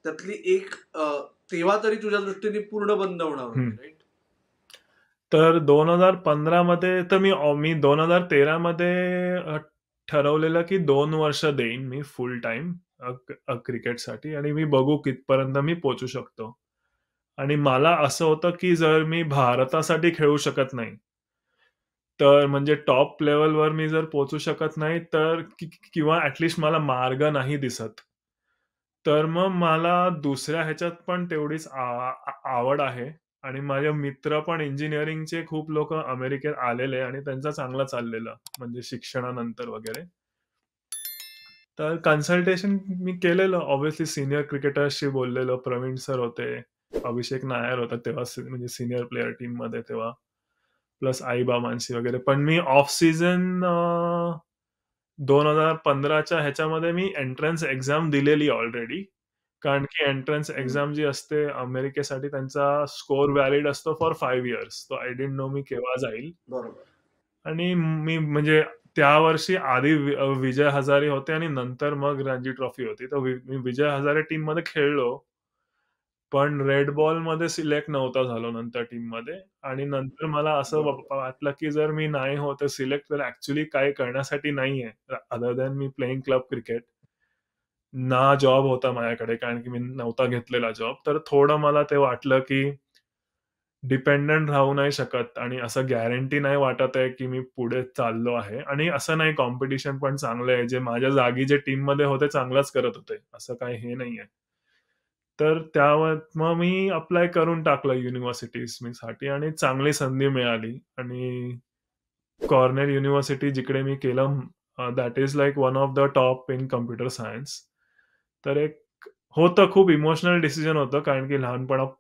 त्यातली एक तेव्हा तरी तुझ्या दृष्टीने पूर्ण बंद होणार हं. होती, राइट? तर 2015 मध्ये तर मी 2013 मध्ये ठरवलेलं की 2 वर्ष देईन मी फुल टाईम क्रिकेटसाठी आणि मी बघू कितपर्यंत मी पोहोचू शकतो. आणि मला असं होतं की जर मी भारतासाठी खेळू शकत नाही, तर म्हणजे टॉप लेव्हलवर मी जर पोहोचू शकत नाही, तर किंवा ॲट लीस्ट मला मार्ग नाही दिसत. तर मग मला दुसऱ्या ह्याच्यात पण तेवढीच आवड आहे आणि माझे मित्र पण इंजिनिअरिंगचे खूप लोकं अमेरिकेत आलेले आणि त्यांचं चांगलं चाललेलं, म्हणजे शिक्षणानंतर वगैरे. तर कन्सल्टेशन मी केलेलं ऑब्व्हियसली सीनियर क्रिकेटर्सशी बोललेलो. प्रवीण सर होते, अभिषेक नायर होता तेव्हा म्हणजे सीनियर प्लेयर टीममध्ये तेव्हा. प्लस आई-बाबांशी वगैरे. पण मी ऑफ सीझन 2015च्या ह्याच्यामध्ये मी एंट्रन्स एक्झाम दिलेली ऑलरेडी. कारण की एंट्रन्स हं. एक्झाम जी असते अमेरिकेसाठी त्यांचा स्कोर व्हॅलिड असतो for 5 years. So I didn't know मी केव्हा जाईल. बरोबर. आणि मी म्हणजे त्या वर्षी आधी विजय हजारे होते आणि नंतर मग रणजी ट्रॉफी होती. तर मी विजय हजारे टीममध्ये खेळलो. पण रेड बॉलमध्ये सिलेक्ट नव्हता झालो नंतर टीममध्ये आणि नंतर मला असं बरोबर. वाटलं, की जर मी नाही होत सिलेक्ट तर ॲक्चुअली काही करण्यासाठी नाहीये. अदर दॅन मी प्लेइंग क्लब क्रिकेट. ना जॉब होता माझ्याकडे कारण की मी नव्हता घेतलेला जॉब. तर थोडं मला ते वाटलं, की डिपेंडंट राहू नाही शकत आणि असं गॅरंटी नाही वाटत आहे, की मी पुढे चाललो आहे आणि असं नाही कॉम्पिटिशन पण चांगलं आहे. जे माझ्या जागी जे टीममध्ये होते चांगलंच करत होते. असं काही हे नाहीये. तर त्यावर मग मी अप्लाय करून टाकलं युनिव्हर्सिटीजसाठी आणि चांगली संधी मिळाली आणि कॉर्नेल युनिव्हर्सिटी जिकडे मी केलं that is like one of the top in computer science. तर एक होतं खूप इमोशनल डिसिजन होतं कारण की लहानपणापासून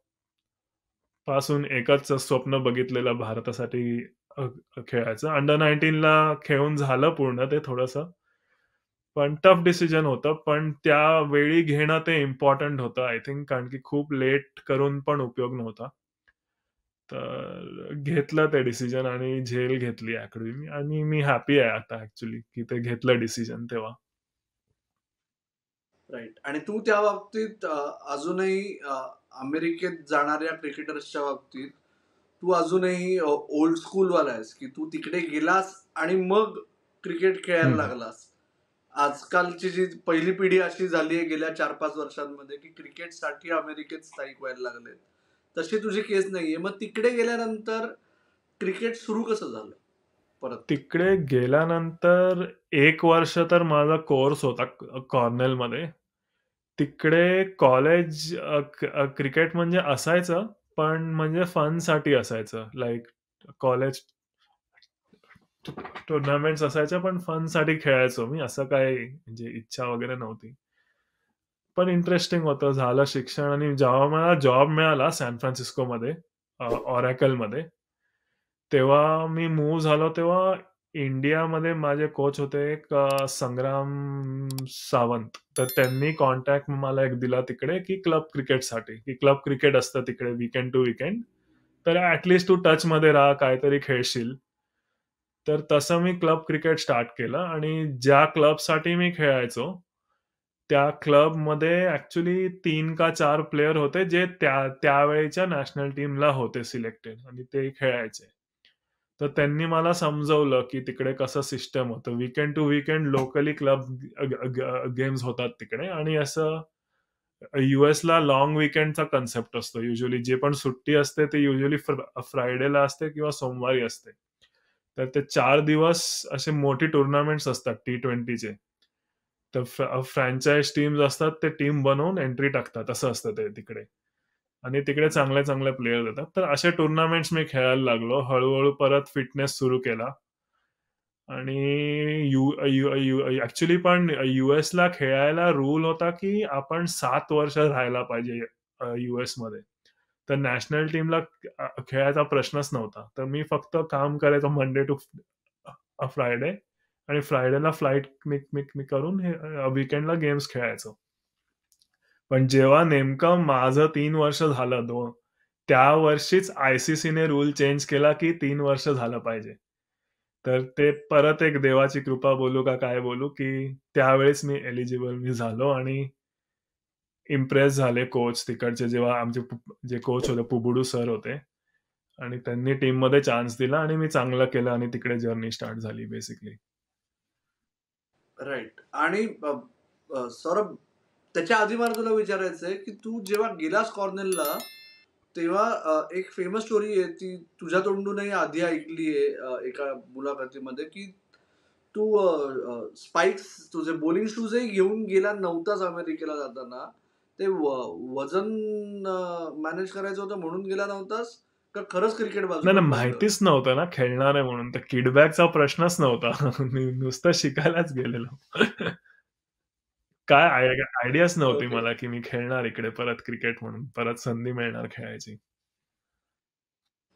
एकच स्वप्न बघितलेलं भारतासाठी अ, खेळायचं. अंडर 19ला खेळून झालं पूर्ण ते थोडंसं. पण टफ डिसिजन होतं. पण त्यावेळी घेणं ते इम्पोर्टंट होतं आय थिंक कारण की खूप लेट करून पण उपयोग नव्हता. तर घेतलं ते डिसिजन आणि झेल घेतली अकॅडमी आणि मी हॅपी आहे आता ॲक्चुअली, की ते घेतलं डिसिजन तेव्हा. राइट. आणि तू त्या बाबतीत अजूनही अमेरिकेत जाणाऱ्या क्रिकेटर्सच्या बाबतीत तू अजूनही ओल्ड स्कूलवाला आहेस, की तू तिकडे गेलास आणि मग क्रिकेट खेळायला हं. लागलास. आजकालची जी पहिली पिढी अशी झाली आहे गेल्या 4-5 वर्षांमध्ये, की क्रिकेटसाठी अमेरिकेत स्थायिक व्हायला लागलेत. तशी तुझी केस नाहीये. मग तिकडे गेल्यानंतर क्रिकेट सुरू कसं झालं परत? तिकडे गेल्यानंतर 1 वर्ष तर माझा कोर्स होता कॉर्नेलमध्ये. तिकडे कॉलेज क्रिकेट म्हणजे असायचं, पण म्हणजे फनसाठी असायचं. लाइक कॉलेज टुर्नामेंट्स असायच्या, पण फनसाठी खेळायचो मी. असं काही म्हणजे इच्छा वगैरे नव्हती. पण इंटरेस्टिंग होतं. झालं शिक्षण आणि जेव्हा मला जॉब मिळाला सॅन फ्रान्सिस्कोमध्ये Oracleमध्ये. तेव्हा मी मूव्ह झालो तेव्हा इंडियामध्ये माझे कोच होते एक संग्राम सावंत. तर त्यांनी कॉन्टॅक्ट मला एक दिला तिकडे, की क्लब क्रिकेटसाठी, की क्लब क्रिकेट असतं तिकडे वीकेंड टू वीकेंड. तर ॲट लीस्ट तू टचमध्ये राहा, काहीतरी खेळशील. तर तसं मी क्लब क्रिकेट स्टार्ट केलं आणि ज्या क्लबसाठी मी खेळायचो, त्या क्लबमध्ये ॲक्चुअली 3 का 4 प्लेयर होते, जे त्यावेळेच्या नॅशनल टीमला होते सिलेक्टेड आणि ते खेळायचे. तर त्यांनी मला समजवलं, की तिकडे कसं सिस्टम होतं. Weekend to weekend locally club games होतात तिकडे आणि असं यूएसला लाँग वीकेंडचा कन्सेप्ट असतो. युजुअली जे पण सुट्टी असते ती युजुअली फ्रायडेला असते किंवा सोमवारी असते. तर ते 4 दिवस असे मोठी टुर्नामेंट्स असतात T20चे. तर फ्रँचाइज टीम्स असतात, ते टीम बनवून एंट्री टाकतात. असं असतं ते तिकडे. आणि तिकडे चांगले-चांगले प्लेयर्स येतात. तर असे टुर्नामेंट्स मी खेळायला लागलो. हळू परत फिटनेस सुरू केला. आणि यू यू यू ॲक्चुअली पण यूएसला खेळायला रूल होता, की आपण 7 वर्ष राहायला पाहिजे यूएसमध्ये. तर नॅशनल टीमला खेळायचा प्रश्नच नव्हता. तर मी फक्त काम करायचो मंडे टू फ्रायडे आणि फ्रायडेला फ्लाइट मी मी मी करून हे वीकेंडला गेम्स खेळायचो. पण जेव्हा नेमकं माझं 3 वर्ष झालं त्या वर्षीच आय-सी-सीने रूल चेंज केला, की 3 वर्ष झालं पाहिजे. तर ते परत एक देवाची कृपा बोलू का काय बोलू, की त्यावेळेस मी एलिजिबल झालो आणि इम्प्रेस झाले कोच तिकडचे जेव्हा आमचे जे कोच होते पुबुडू सर होते आणि त्यांनी टीममध्ये चान्स दिला आणि मी चांगलं केलं आणि तिकडे जर्नी स्टार्ट झाली बेसिकली. राइट. आणि सौरभ, त्याच्या आधी मला तुला विचारायचंय, की तू जेव्हा गेलास कॉर्नेलला, तेव्हा एक फेमस स्टोरी आहे ती तुझ्या तोंडूनही आधी ऐकलीये एका मुलाखतीमध्ये, की तू स्पाइक्स तुझे बॉलिंग शूजही घेऊन गेला नव्हतास अमेरिकेला जाताना. ते वजन मॅनेज करायचं होतं म्हणून गेला नव्हतास, का खरंच क्रिकेट नाही, बाजूला नाही ठेवलं? माहितीच नव्हतं ना खेळणार आहे म्हणून. तर किडबॅकचा प्रश्नच नव्हता. मी नुसतं शिकायलाच गेलेलो. काय आयडियाच नव्हती ओके. मला, की मी खेळणार इकडे परत क्रिकेट म्हणून. परत संधी मिळणार खेळायची.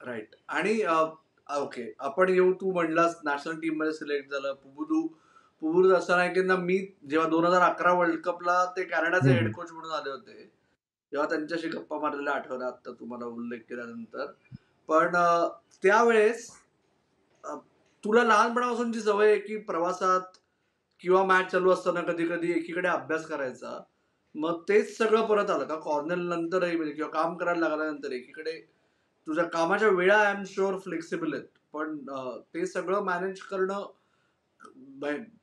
राइट. आणि ओके, आपण येऊ, तू म्हणलास नॅशनल टीम मध्ये सिलेक्ट झालं. पुबुदू दसानायकेंना मी जेव्हा 2011 वर्ल्ड कपला ते कॅनडाचे हं, हेड हं. कोच म्हणून आले होते, तेव्हा त्यांच्याशी गप्पा मारलेल्या आठवल्या आता तुम्हाला उल्लेख केल्यानंतर. पण त्यावेळेस अ, तुला लहानपणापासून सवय आहे की प्रवासात किंवा मॅच चालू असताना कधी-कधी एकीकडे अभ्यास करायचा. मग तेच सगळं परत आलं का कॉर्नल नंतरही, म्हणजे किंवा काम करायला लागल्यानंतर एकीकडे तुझ्या कामाच्या वेळा आय एम शुअर फ्लेक्सिबल आहेत. पण ते सगळं मॅनेज करणं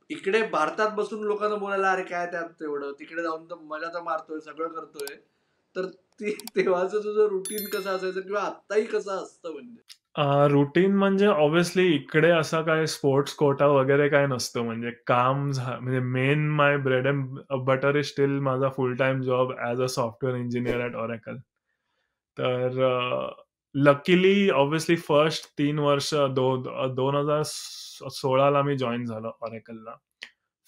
इकडे भारतात बसून लोकांना बोलायला, "अरे काय त्यात एवढं?" तिकडे जाऊन तर मजा तर मारतोय, सगळं करतोय. तर तेव्हाचं तुझं रुटीन कसं असायचं किंवा आत्ताही कसं असतं म्हणजे? रुटीन म्हणजे ऑब्व्हियसली इकडे असा काय स्पोर्ट्स कोटा वगैरे काही नसतं. म्हणजे म्हणजे main my bread and butter is still माझा full time job as a software engineer at Oracle. तर लकीली ऑब्व्हियसली फर्स्ट 3 वर्ष 2016 ला मी जॉइन झालो Oracleला.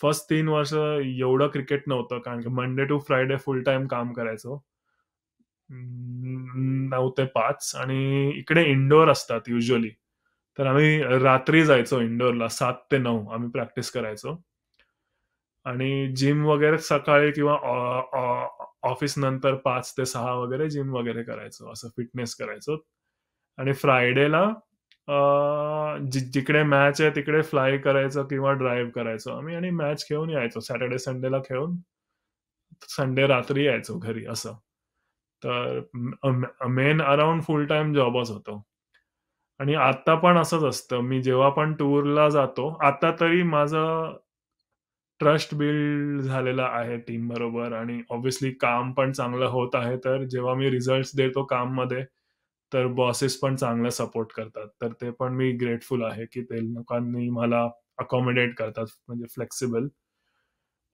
फर्स्ट 3 वर्ष एवढं क्रिकेट नव्हतं कारण की Monday to Friday full time काम करायचो. 9 ते 5 आणि इकडे इंडोर असतात युजुअली. तर आम्ही रात्री जायचो इंडोरला 7 ते 9 आम्ही प्रॅक्टिस करायचो. आणि जिम वगैरे सकाळी किंवा ऑफिस नंतर 5 ते 6 वगैरे जिम वगैरे करायचो. असं फिटनेस करायचो. आणि फ्रायडेला जिकडे मॅच आहे तिकडे फ्लाय करायचं किंवा ड्राईव्ह करायचो आम्ही आणि मॅच खेळून यायचो. सॅटर्डे संडेला खेळून संडे रात्री यायचो घरी असं. तर मेन अराउंड फुल टाईम जॉबच होतो. आणि आता पण असंच असतं. मी जेव्हा पण टूरला जातो, आता तरी माझं ट्रस्ट बिल्ड झालेला आहे टीमबरोबर आणि ऑब्व्हियसली काम पण चांगलं होत आहे. तर जेव्हा मी रिझल्ट्स देतो काममध्ये, तर बॉसेस पण चांगला सपोर्ट करतात. तर ते पण मी ग्रेटफुल आहे, की ते लोकांनी मला अकोमोडेट करतात म्हणजे फ्लेक्सिबल.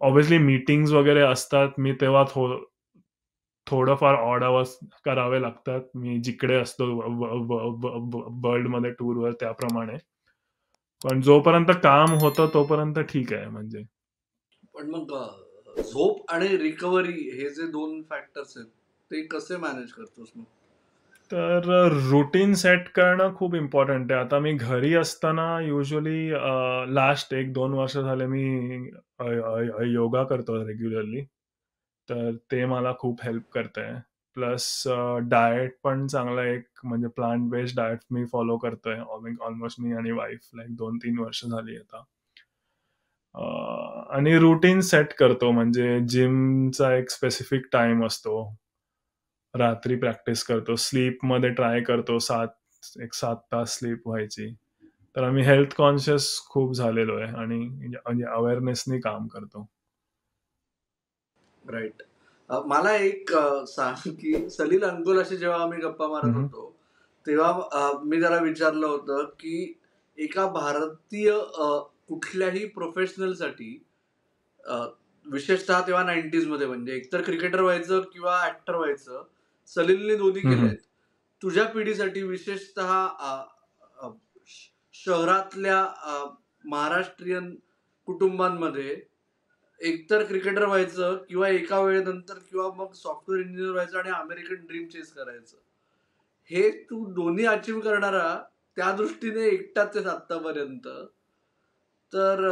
ऑब्व्हियसली मीटिंग्ज वगैरे असतात. मी तेव्हा थोडंफार ऑड अवर्स करावे लागतात. मी जिकडे असतो वर्ल्डमध्ये टूरवर त्याप्रमाणे. पण जोपर्यंत काम होतं तोपर्यंत ठीक आहे म्हणजे. पण मग झोप आणि रिकव्हरी हे जे 2 फॅक्टर्स आहेत, ते कसे मॅनेज करतोस मग? तर रुटीन सेट करणं खूप इम्पॉर्टंट आहे. आता मी घरी असताना युजुअली लास्ट 1-2 वर्ष झाले मी योगा करतो रेग्युलरली. तर ते मला खूप हेल्प करतंय. प्लस डायट पण चांगला एक म्हणजे प्लांट बेस्ड डायट मी फॉलो करतोय. ऑलमोस्ट मी आणि वाईफ लाइक 2-3 वर्ष झाली आता. अ, आणि रुटीन सेट करतो म्हणजे जिमचा एक स्पेसिफिक टाईम असतो. रात्री प्रॅक्टिस करतो. स्लीपमध्ये ट्राय करतो 7 तास स्लीप व्हायची. तर आम्ही हेल्थ कॉन्शियस खूप झालेलो आहे आणि म्हणजे अवेअरनेसनी काम करतो. राईट. मला एक सांग की सलील अंकोलाशी जेव्हा आम्ही गप्पा मारत हं, होतो, तेव्हा मी त्याला विचारलं होतं की एका भारतीय कुठल्याही प्रोफेशनलसाठी अ, विशेषतः तेव्हा 90s मध्ये म्हणजे एकतर क्रिकेटर व्हायचं किंवा ऍक्टर व्हायचं. सलीलने दोन्ही हं, हं. केलंय. तुझ्या पिढीसाठी विशेषतः अ, शहरातल्या महाराष्ट्रीयन कुटुंबांमध्ये एकतर क्रिकेटर व्हायचं किंवा एका वेळेनंतर किंवा मग सॉफ्टवेअर इंजिनियर व्हायचं आणि अमेरिकन ड्रीम चेस करायचं. हे तू दोन्ही अचीव्ह करणारा त्या दृष्टीने एकटाच आहेस आत्तापर्यंत. तर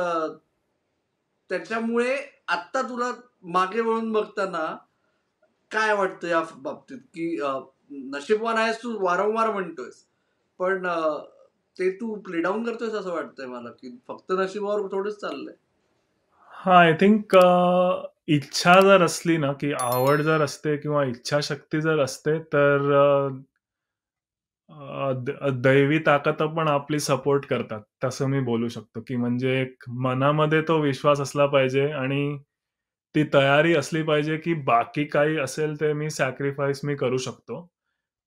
त्याच्यामुळे आत्ता तुला मागे वळून बघताना काय वाटतं या बाबतीत, की नशीबवान आहेस तू वारंवार म्हणतोयस. पण ते तू प्ले डाउन करतोयस असं वाटतंय मला, की फक्त नशिबावर थोडंच चाललंय. हां, आय थिंक इच्छा जर असली ना, की आवड जर असते किंवा इच्छाशक्ती जर असते, तर दैवी ताकद पण आपली सपोर्ट करतात. तसं मी बोलू शकतो, की म्हणजे एक मनामध्ये तो विश्वास असला पाहिजे आणि ती तयारी असली पाहिजे, की बाकी काही असेल ते मी सॅक्रिफाईस मी करू शकतो.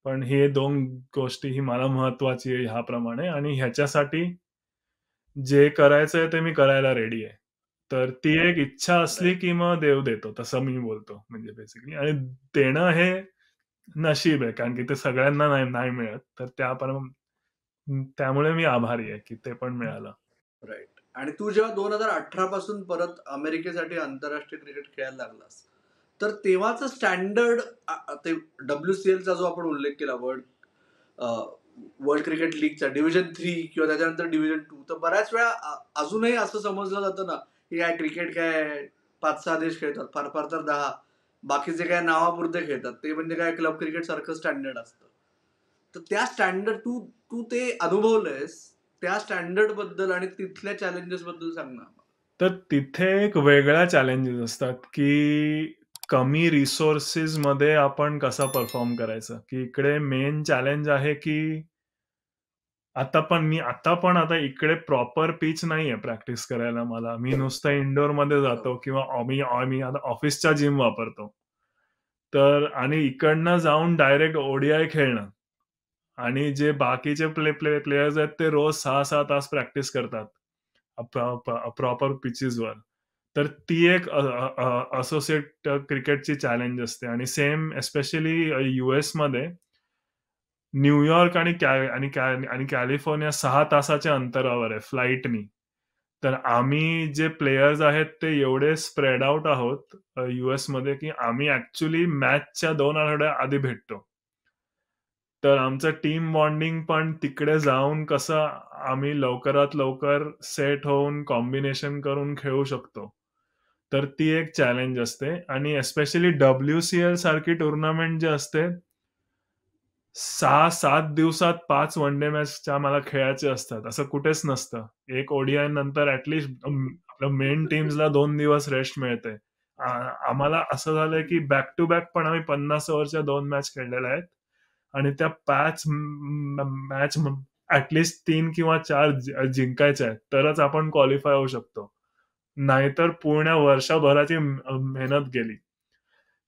पण हे 2 गोष्टी ही मला महत्त्वाची आहे ह्याप्रमाणे आणि ह्याच्यासाठी जे करायचंय ते मी करायला रेडी आहे. तर ती एक इच्छा असली, राईट. की मग देव देतो तसं मी बोलतो म्हणजे बेसिकली आणि देणं हे नशीब आहे कारण की ते सगळ्यांना नाही नाही मिळत. तर त्यामुळे मी आभारी आहे, की ते पण मिळालं. राईट. आणि तू जेव्हा 2018 पासून परत अमेरिकेसाठी आंतरराष्ट्रीय क्रिकेट खेळायला लागलास, तर तेव्हाचं स्टँडर्ड ते WCLचा जो आपण उल्लेख केला वर्ल्ड क्रिकेट लीगचा डिव्हिजन 3 किंवा त्याच्यानंतर डिव्हिजन 2, तर बऱ्याच वेळा अजूनही असं समजलं जातं ना, की काय क्रिकेट काय 5-6 देश खेळतात, फार फार तर 10. बाकीचे काय नावापुरते खेळतात. ते म्हणजे काय क्लब क्रिकेट सारखं स्टँडर्ड असतं. तर त्या स्टँडर्ड तू तू ते अनुभवलंयस. त्या स्टँडर्ड बद्दल आणि तिथल्या चॅलेंजेस बद्दल सांग ना. तर तिथे एक वेगळ्या चॅलेंजेस असतात, की कमी रिसोर्सेसमध्ये आपण कसं परफॉर्म करायचं, की इकडे मेन चॅलेंज आहे, की आता इकडे प्रॉपर पिच नाहीये प्रॅक्टिस करायला मला. मी नुसतं इनडोअरमध्ये जातो बरोबर. किंवा आम्ही आता ऑफिसच्या जिम वापरतो. तर आणि इकडनं जाऊन डायरेक्ट ओडीआय खेळणं आणि जे बाकीचे प्लेयर्स आहेत ते रोज 6-6 तास प्रॅक्टिस करतात. प्रॉपर पिचेसवर. तर ती एक असोसिएट क्रिकेटची चॅलेंज असते आणि सेम एस्पेशली यूएसमध्ये न्यूयॉर्क आणि कॅलिफोर्निया 6 तासाच्या अंतरावर आहे फ्लाइटनी. तर आम्ही जे प्लेयर्स आहेत ते एवढे स्प्रेड आउट आहोत यूएसमध्ये, की आम्ही ॲक्चुअली मॅचच्या 2 आठवड्या आधी भेटतो. तर आमचं टीम बॉन्डिंग पण तिकडे जाऊन कसं आम्ही लवकरात लवकर सेट होऊन कॉम्बिनेशन करून खेळू शकतो. तर ती एक चॅलेंज असते आणि एस्पेशली WCL सारखी टुर्नामेंट जी असते 6-7 दिवसात 5 वन डे मॅचच्या मला खेळायचे असतात. असं कुठेच नसतं. एक ओडीआय नंतर आपल्या मेन टीम्सला 2 दिवस रेस्ट मिळते. आ आम्हाला असं झालंय, की बॅक टू बॅक पण आम्ही 50 ओव्हरच्या 2 मॅच खेळलेल्या आहेत आणि त्या 5 मॅच ॲट लीस्ट 3 किंवा 4 जिंकायच्या आहेत. तरच आपण क्वालिफाय होऊ शकतो. नाहीतर पूर्ण वर्षभराची मेहनत गेली.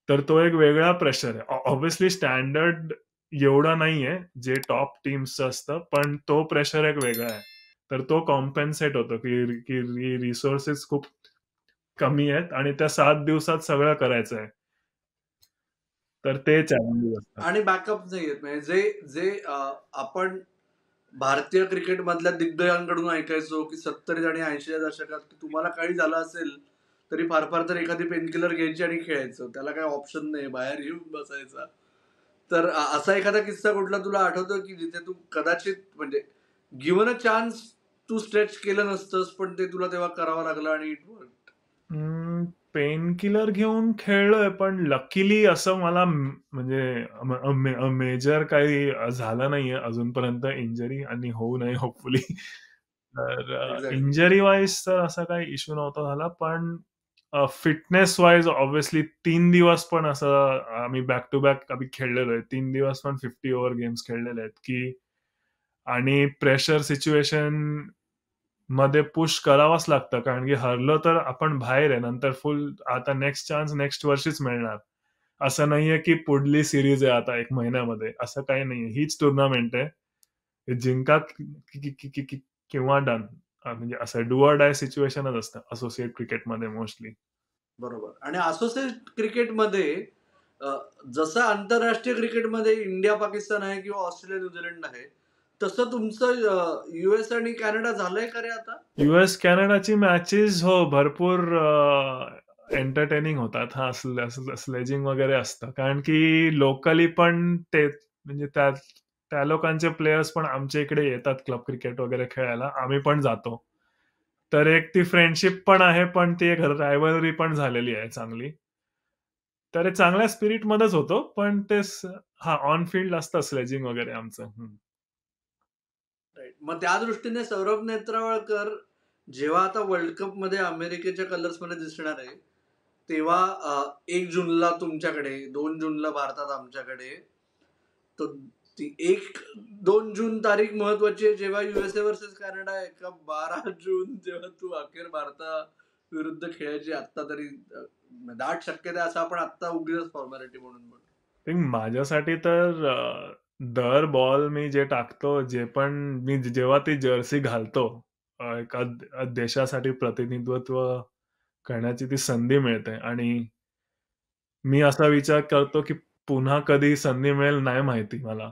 तर तो एक वेगळा प्रेशर आहे. ऑब्व्हियसली स्टँडर्ड एवढं नाहीये, जे टॉप टीम्सचं असतं, पण तो प्रेशर एक वेगळा आहे. तर तो कॉम्पेन्सेट होतो, की रिसोर्सेस खूप कमी आहेत आणि त्या 7 दिवसात सगळं करायचं आहे. तर ते चॅलेंजेस असतात. आणि बॅकअप नाहीयेत. म्हणजे जे जे आपण भारतीय क्रिकेटमधल्या दिग्गजांकडून ऐकायचो, की 70 आणि 80च्या दशकात, की तुम्हाला काही झालं असेल, तरी फार फार तर एखादी पेनकिलर घ्यायची आणि खेळायचं. त्याला काही ऑप्शन नाही. बाहेर येऊन बसायचा. तर असा एखादा किस्सा कुठला तुला आठवतो की जिथे तू कदाचित म्हणजे गिव्हन अ चान्स तू स्ट्रेच केलं नसतंस पण ते तुला तेव्हा करावं लागलं आणि इट वर्क? पेन किलर घेऊन खेळलोय, पण लकीली असं मला म्हणजे मेजर काही झालं नाहीये अजूनपर्यंत इंजरी आणि होऊ नये होपफुली. तर एक्झॅक्टली. इंजरी वाईज तर असा काही इश्यू नव्हता झाला. पण फिटनेस वाईज ऑब्व्हियसली 3 दिवस पण असं आम्ही बॅक टू बॅक आम्ही खेळलेलो आहे. 3 दिवस पण 50 ओव्हर गेम्स खेळलेले आहेत, की आणि प्रेशर सिच्युएशन मध्ये पुश करावंच लागतं. कारण की हरलो तर आपण बाहेर आहे. नंतर फुल आता नेक्स्ट चान्स नेक्स्ट वर्षीच मिळणार. असं नाहीये की पुढली सीरीज आहे आता 1 महिन्यामध्ये. असं काही नाहीये. हीच टुर्नामेंट आहे. हे जिंका किंवा डन. म्हणजे असं डू ऑर डाय सिच्युएशनच असतं असोसिएट क्रिकेटमध्ये मोस्टली. बरोबर. आणि असोसिएट क्रिकेटमध्ये अ, जसं आंतरराष्ट्रीय क्रिकेटमध्ये इंडिया पाकिस्तान आहे किंवा ऑस्ट्रेलिया न्यूझीलंड आहे, तसं तुमचं US आणि कॅनडा झालंय का रे आता? यूएस कॅनडाची मॅचेस हो भरपूर एंटरटेनिंग होतात. हां, स्लेजिंग वगैरे असतं. कारण की लोकली पण ते म्हणजे त्या त्या लोकांचे प्लेयर्स पण आमच्या इकडे येतात क्लब क्रिकेट वगैरे खेळायला. आम्ही पण जातो. तर एक ती फ्रेंडशिप पण आहे, पण ती एक रायव्हलरी पण झालेली आहे चांगली. तर हे चांगल्या स्पिरिटमध्येच होतो. पण ते हां, ऑन फील्ड असतं स्लेजिंग वगैरे आमचं. हं. राईट. मग त्या दृष्टीने सौरभ नेत्रावळकर जेव्हा आता वर्ल्ड कपमध्ये अमेरिकेच्या कलर्समध्ये दिसणार आहे, तेव्हा 1 जूनला तुमच्याकडे, 2 जूनला भारतात आमच्याकडे. तर ती 1-2 जून तारीख महत्वाची आहे जेव्हा USA वर्सेस कॅनडा आहे का 12 जून जेव्हा तू अखेर भारताविरुद्ध खेळायची आत्ता तरी दाट शक्यता आहे असं आपण आत्ता उगीचच फॉर्मॅलिटी म्हणून म्हणतो. थिंक माझ्यासाठी तर दर बॉल मी जे टाकतो, जे पण मी जेव्हा ती जर्सी घालतो, एका देशासाठी प्रतिनिधित्व करण्याची ती संधी मिळते आणि मी असा विचार करतो, की पुन्हा कधी संधी मिळेल नाही माहिती मला.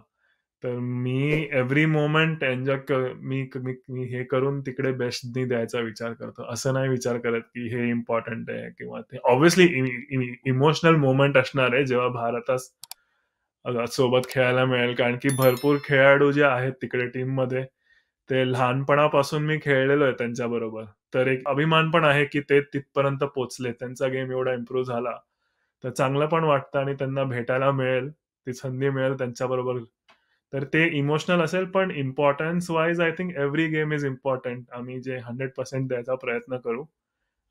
तर मी एव्हरी मोमेंट एन्जॉय मी मी मी हे करून तिकडे बेस्ट द्यायचा विचार करतो. असं नाही विचार करत, की हे इम्पोर्टंट आहे किंवा ते ऑब्व्हियसली इमोशनल मोमेंट असणार आहे, जेव्हा भारतास सोबत खेळायला मिळेल. कारण की भरपूर खेळाडू जे आहेत तिकडे टीममध्ये, ते लहानपणापासून मी खेळलेलो आहे त्यांच्याबरोबर. तर एक अभिमान पण आहे, की ते तिथपर्यंत पोहोचले. त्यांचा गेम एवढा इम्प्रूव्ह झाला. तर चांगलं पण वाटतं आणि त्यांना भेटायला मिळेल, ती संधी मिळेल त्यांच्याबरोबर. तर ते इमोशनल असेल, पण importance wise I think every game is important. आम्ही जे 100% द्यायचा प्रयत्न करू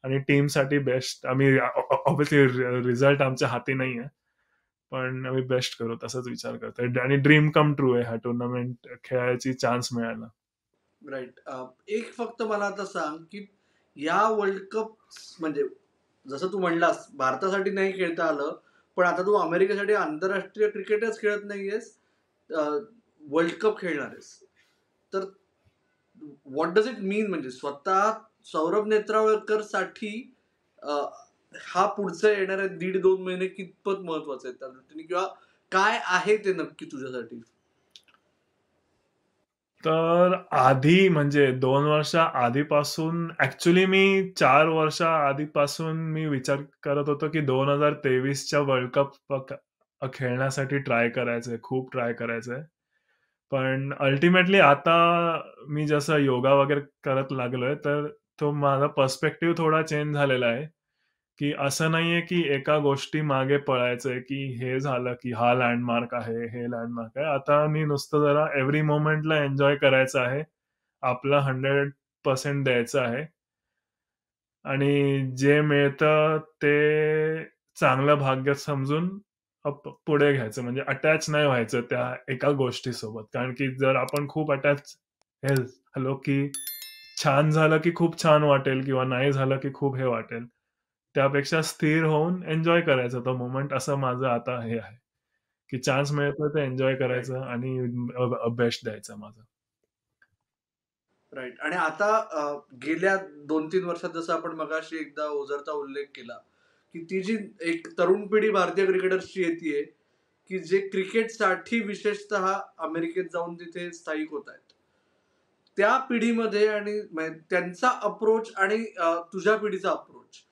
आणि टीमसाठी बेस्ट आम्ही ऑब्व्हियसली रिझल्ट आमच्या हाती नाहीये. पण आम्ही बेस्ट करू तसाच विचार करतोय आणि ड्रीम कम ट्रू आहे हा टुर्नामेंट खेळायची चान्स मिळायला. राईट. एक फक्त मला आता सांग, की या वर्ल्ड कप म्हणजे जसं तू म्हणलास भारतासाठी नाही खेळता आलं, पण आता तू अमेरिकेसाठी आंतरराष्ट्रीय क्रिकेटच खेळत नाहीयेस, वर्ल्ड कप खेळणार आहेस. तर व्हॉट डज इट मीन म्हणजे स्वतः सौरभ नेत्रावळकरसाठी अ, हा पुढचं येणारे 1.5-2 महिने कितपत महत्वाचे आहेत त्या दृष्टीने किंवा काय आहे ते नक्की तुझ्यासाठी? तर आधी म्हणजे 2 वर्ष आधीपासून ॲक्चुअली मी 4 वर्ष आधीपासून मी विचार करत होतो, की 2023च्या वर्ल्ड कप खेळण्यासाठी ट्राय करायचंय, खूप ट्राय करायचंय. पण अल्टिमेटली आता मी जसं योगा वगैरे करत लागलोय, तर तो माझा पर्स्पेक्टिव्ह थोडा चेंज झालेला आहे. की असं नाहीये की एका गोष्टी मागे पळायचंय, की हे झालं की हा लँडमार्क आहे, हे लँडमार्क आहे. आता मी नुसतं जरा एव्हरी मोमेंटला एन्जॉय करायचं आहे. आपलं 100% द्यायचं आहे. आणि जे मिळतं ते चांगलं भाग्य समजून पुढे घ्यायचं. म्हणजे अटॅच नाही व्हायचं त्या एका गोष्टीसोबत. कारण की जर आपण खूप अटॅच हे झालो, की छान झालं की खूप छान वाटेल किंवा नाही झालं की खूप हे वाटेल. त्यापेक्षा स्थिर होऊन एन्जॉय करायचा तो मोमेंट असं माझं आता हे आहे, की चान्स मिळतोय तर एन्जॉय राईट. करायचं आणि बेस्ट द्यायचा माझा. राईट. आणि आता गेल्या 2-3 वर्षात जसं आपण मगाशी एकदा ओझरचा उल्लेख केला, की ती जी एक तरुण पिढी भारतीय क्रिकेटर्सची येतीये, की जे क्रिकेटसाठी विशेषतः अमेरिकेत जाऊन तिथे स्थायिक होत आहेत. त्या पिढीमध्ये आणि त्यांचा अप्रोच आणि तुझ्या पिढीचा अप्रोच,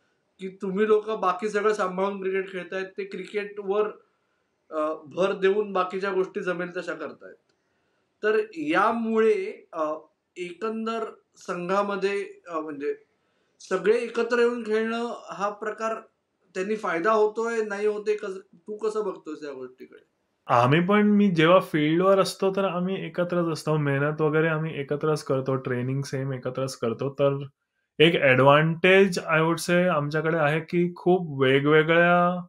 की तुम्ही लोकं बाकी सगळं सांभाळून क्रिकेट खेळतायत, ते क्रिकेटवर भर देऊन बाकीच्या गोष्टी जमेल तशा करतायत. तर यामुळे एकंदर संघामध्ये म्हणजे सगळे एकत्र येऊन खेळणं हा प्रकार त्यांनी फायदा होतोय, नाही होते तू कसं बघतोस या गोष्टीकडे? मी जेव्हा फील्डवर असतो, तर आम्ही एकत्रच असतो. मेहनत वगैरे आम्ही एकत्रच करतो. ट्रेनिंग सेम एकत्रच करतो. तर एक एडवांटेज आय वुल्ड से आमच्याकडे आहे, की खूप वेगवेगळ्या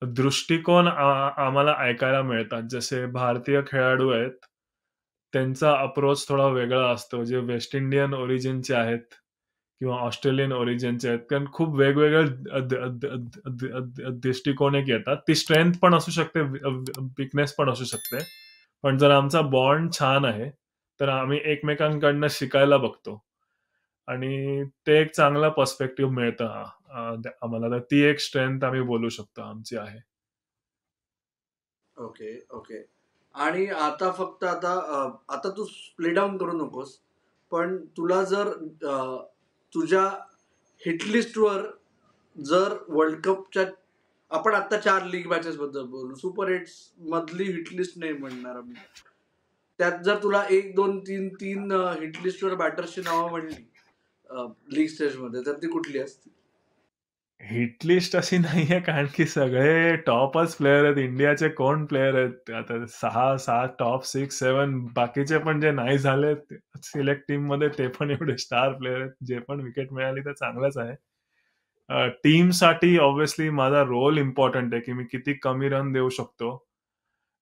दृष्टिकोन आम्हाला ऐकायला मिळतात. जसे भारतीय खेळाडू आहेत, त्यांचा अप्रोच थोडा वेगळा असतो. जे वेस्ट इंडियन ओरिजिनचे आहेत किंवा ऑस्ट्रेलियन ओरिजिनचे आहेत. कारण खूप वेगवेगळे दृष्टिकोन एक येतात. ती स्ट्रेंथ पण असू शकते, वीकनेस पण असू शकते. पण जर आमचा बॉन्ड छान आहे, तर आम्ही एकमेकांकडनं शिकायला बघतो आणि ते एक चांगला पर्स्पेक्टिव्ह मिळतं आम्हाला. तर ती एक स्ट्रेंथ आम्ही बोलू शकतो आमची आहे. Okay, okay. आणि आता फक्त आता तू प्ले डाउन करू नकोस. पण तुला जर तुझ्या हिट लिस्टवर जर वर्ल्ड कपच्या आपण आता 4 लीग मॅचेस बद्दल बोलू. सुपर 8 मधली हिट लिस्ट नाही म्हणणार मी. त्यात जर तुला 1, 2, 3 हिट लिस्टवर बॅटर्सची नावं म्हणली लीग स्टेजमध्ये तर ती कुठली असतील? हिट लिस्ट अशी नाहीये कारण की सगळे टॉपच प्लेयर आहेत. इंडियाचे कोण प्लेयर आहेत? आता 6-7 टॉप 6-7 बाकीचे पण जे नाही झाले सिलेक्ट टीममध्ये ते पण एवढे स्टार प्लेयर आहेत. जे पण विकेट मिळाली तर चांगलंच आहे. टीमसाठी ऑब्व्हियसली माझा रोल इम्पॉर्टंट आहे, की मी किती कमी रन देऊ शकतो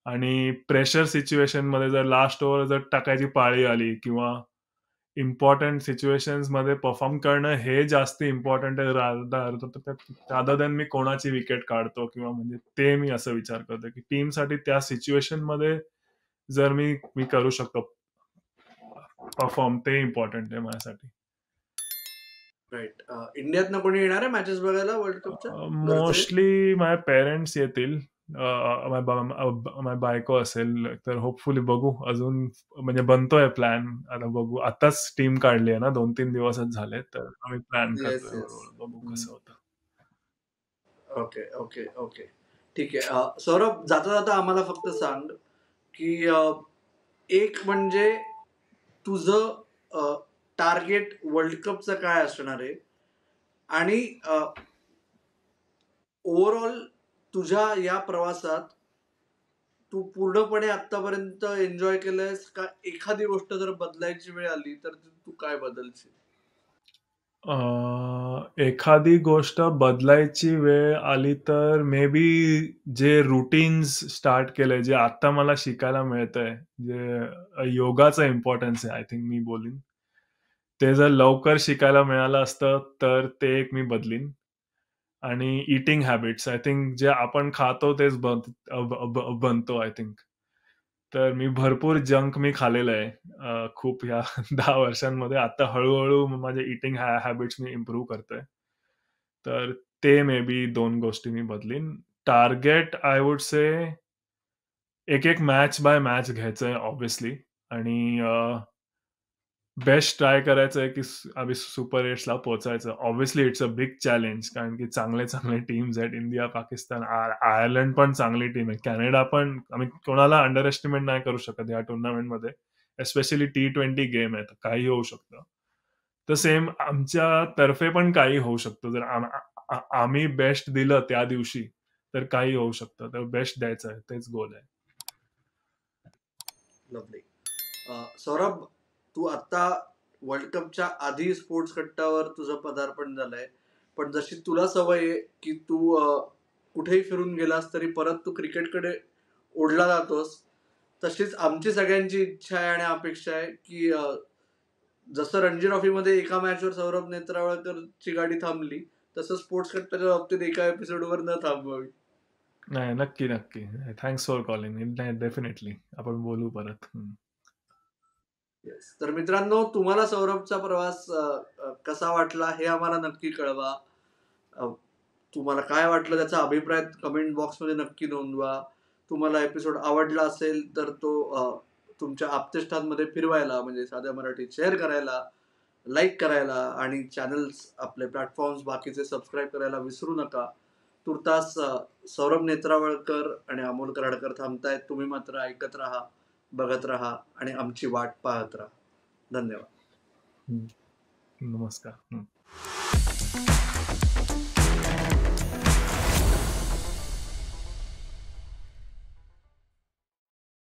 आणि प्रेशर सिच्युएशनमध्ये जर लास्ट ओव्हर जर टाकायची पाळी आली किंवा इम्पॉर्टंट सिच्युएशन्समध्ये परफॉर्म करणं हे जास्त इम्पॉर्टंट आहे रादर दॅन मी कोणाची विकेट काढतो किंवा म्हणजे ते मी असं विचार करतो, की टीमसाठी त्या सिच्युएशनमध्ये जर मी मी करू शकतो परफॉर्म ते इम्पॉर्टंट आहे माझ्यासाठी. राईट. इंडियातनं कोणी येणार आहे मॅचेस बघायला वर्ल्ड कपच्या? घरचे? मोस्टली माझे पेरेंट्स येतील. माझी बायको असेल, तर होपफुली बघू अजून म्हणजे बनतोय प्लॅन. आता बघू. आताच टीम काढली आहे ना, 2-3 दिवसच झाले. तर आम्ही प्लॅन येस, करतोय येस. हळू बघू कसं होतं. Okay, okay, okay. ठीक आहे. सौरभ जाता-जाता आम्हाला फक्त सांग, की एक म्हणजे तुझं टार्गेट वर्ल्ड कपचं काय असणार आहे? आणि ओव्हरऑल तुझ्या या प्रवासात तू पूर्णपणे आत्तापर्यंत एन्जॉय केलंयस का एखादी गोष्ट जर बदलायची वेळ आली तर तू काय बदलशील? एखादी गोष्ट बदलायची वेळ आली तर may B J routines start केलंय, जे आता मला शिकायला मिळतंय, जे योगाचं इम्पोर्टन्स आहे आय थिंक मी बोलीन. ते जर लवकर शिकायला मिळालं असतं, तर ते एक मी बदलीन. आणि ईटिंग हॅबिट्स आय थिंक जे आपण खातो तेच बनतो आय थिंक. तर मी भरपूर जंक मी खाल्लेलं आहे खूप ह्या 10 वर्षांमध्ये. आता हळू माझे ईटिंग हॅबिट्स मी इम्प्रूव्ह करतोय. तर ते मे बी 2 गोष्टी मी बदलीन. टार्गेट आय वुड से एक-एक मॅच बाय मॅच घ्यायचंय ऑब्व्हियसली आणि बेस्ट ट्राय करायचं आहे, की आम्ही सुपर 8ला पोहोचायचं. Obviously it's a big challenge कारण की चांगले-चांगले टीम्स आहेत. इंडिया, पाकिस्तान, आयर्लंड पण चांगली टीम आहे. कॅनडा पण आम्ही कोणाला अंडर एस्टिमेट नाही करू शकत या टुर्नामेंटमध्ये. एस्पेशली T20 गेम आहे. काहीही होऊ शकतं. तर सेम आमच्यातर्फे पण काही होऊ शकतं. जर आम्ही बेस्ट दिलं त्या दिवशी, तर काही होऊ शकतं. तर बेस्ट द्यायचं आहे. तेच गोल आहे. लवली. सौरभ, तू आता वर्ल्ड कपच्या आधी स्पोर्ट्स कट्टावर तुझं पदार्पण झालंय. पण जशी तुला सवय आहे, की तू कुठेही फिरून गेलास तरी परत तू क्रिकेटकडे ओढला जातोस. तशीच आमची सगळ्यांची इच्छा आहे आणि अपेक्षा आहे, की जसं रणजी ट्रॉफीमध्ये एका मॅचवर सौरभ नेत्रावळकरची गाडी थांबली, तसं स्पोर्ट्स कट्टाच्या बाबतीत एका एपिसोडवर न थांबवावी. नाही, नक्की, नक्की. Thanks for calling. नाही, डेफिनेटली. आपण बोलू परत. येस. तर मित्रांनो, तुम्हाला सौरभचा प्रवास कसा वाटला हे आम्हाला नक्की कळवा. अ, तुम्हाला काय वाटलं त्याचा अभिप्राय कमेंट बॉक्समध्ये नक्की नोंदवा. तुम्हाला एपिसोड आवडला असेल तर तो तुमच्या आप्तेष्टांमध्ये फिरवायला म्हणजे साध्या मराठीत शेअर करायला, लाईक करायला आणि चॅनल्स आपले प्लॅटफॉर्म्स बाकीचे सबस्क्राईब करायला विसरू नका. तुर्तास सौरभ नेत्रावळकर आणि अमोल कराडकर थांबतायत. तुम्ही मात्र ऐकत राहा, बघत राहा आणि आमची वाट पाहत राहा. धन्यवाद. नमस्कार.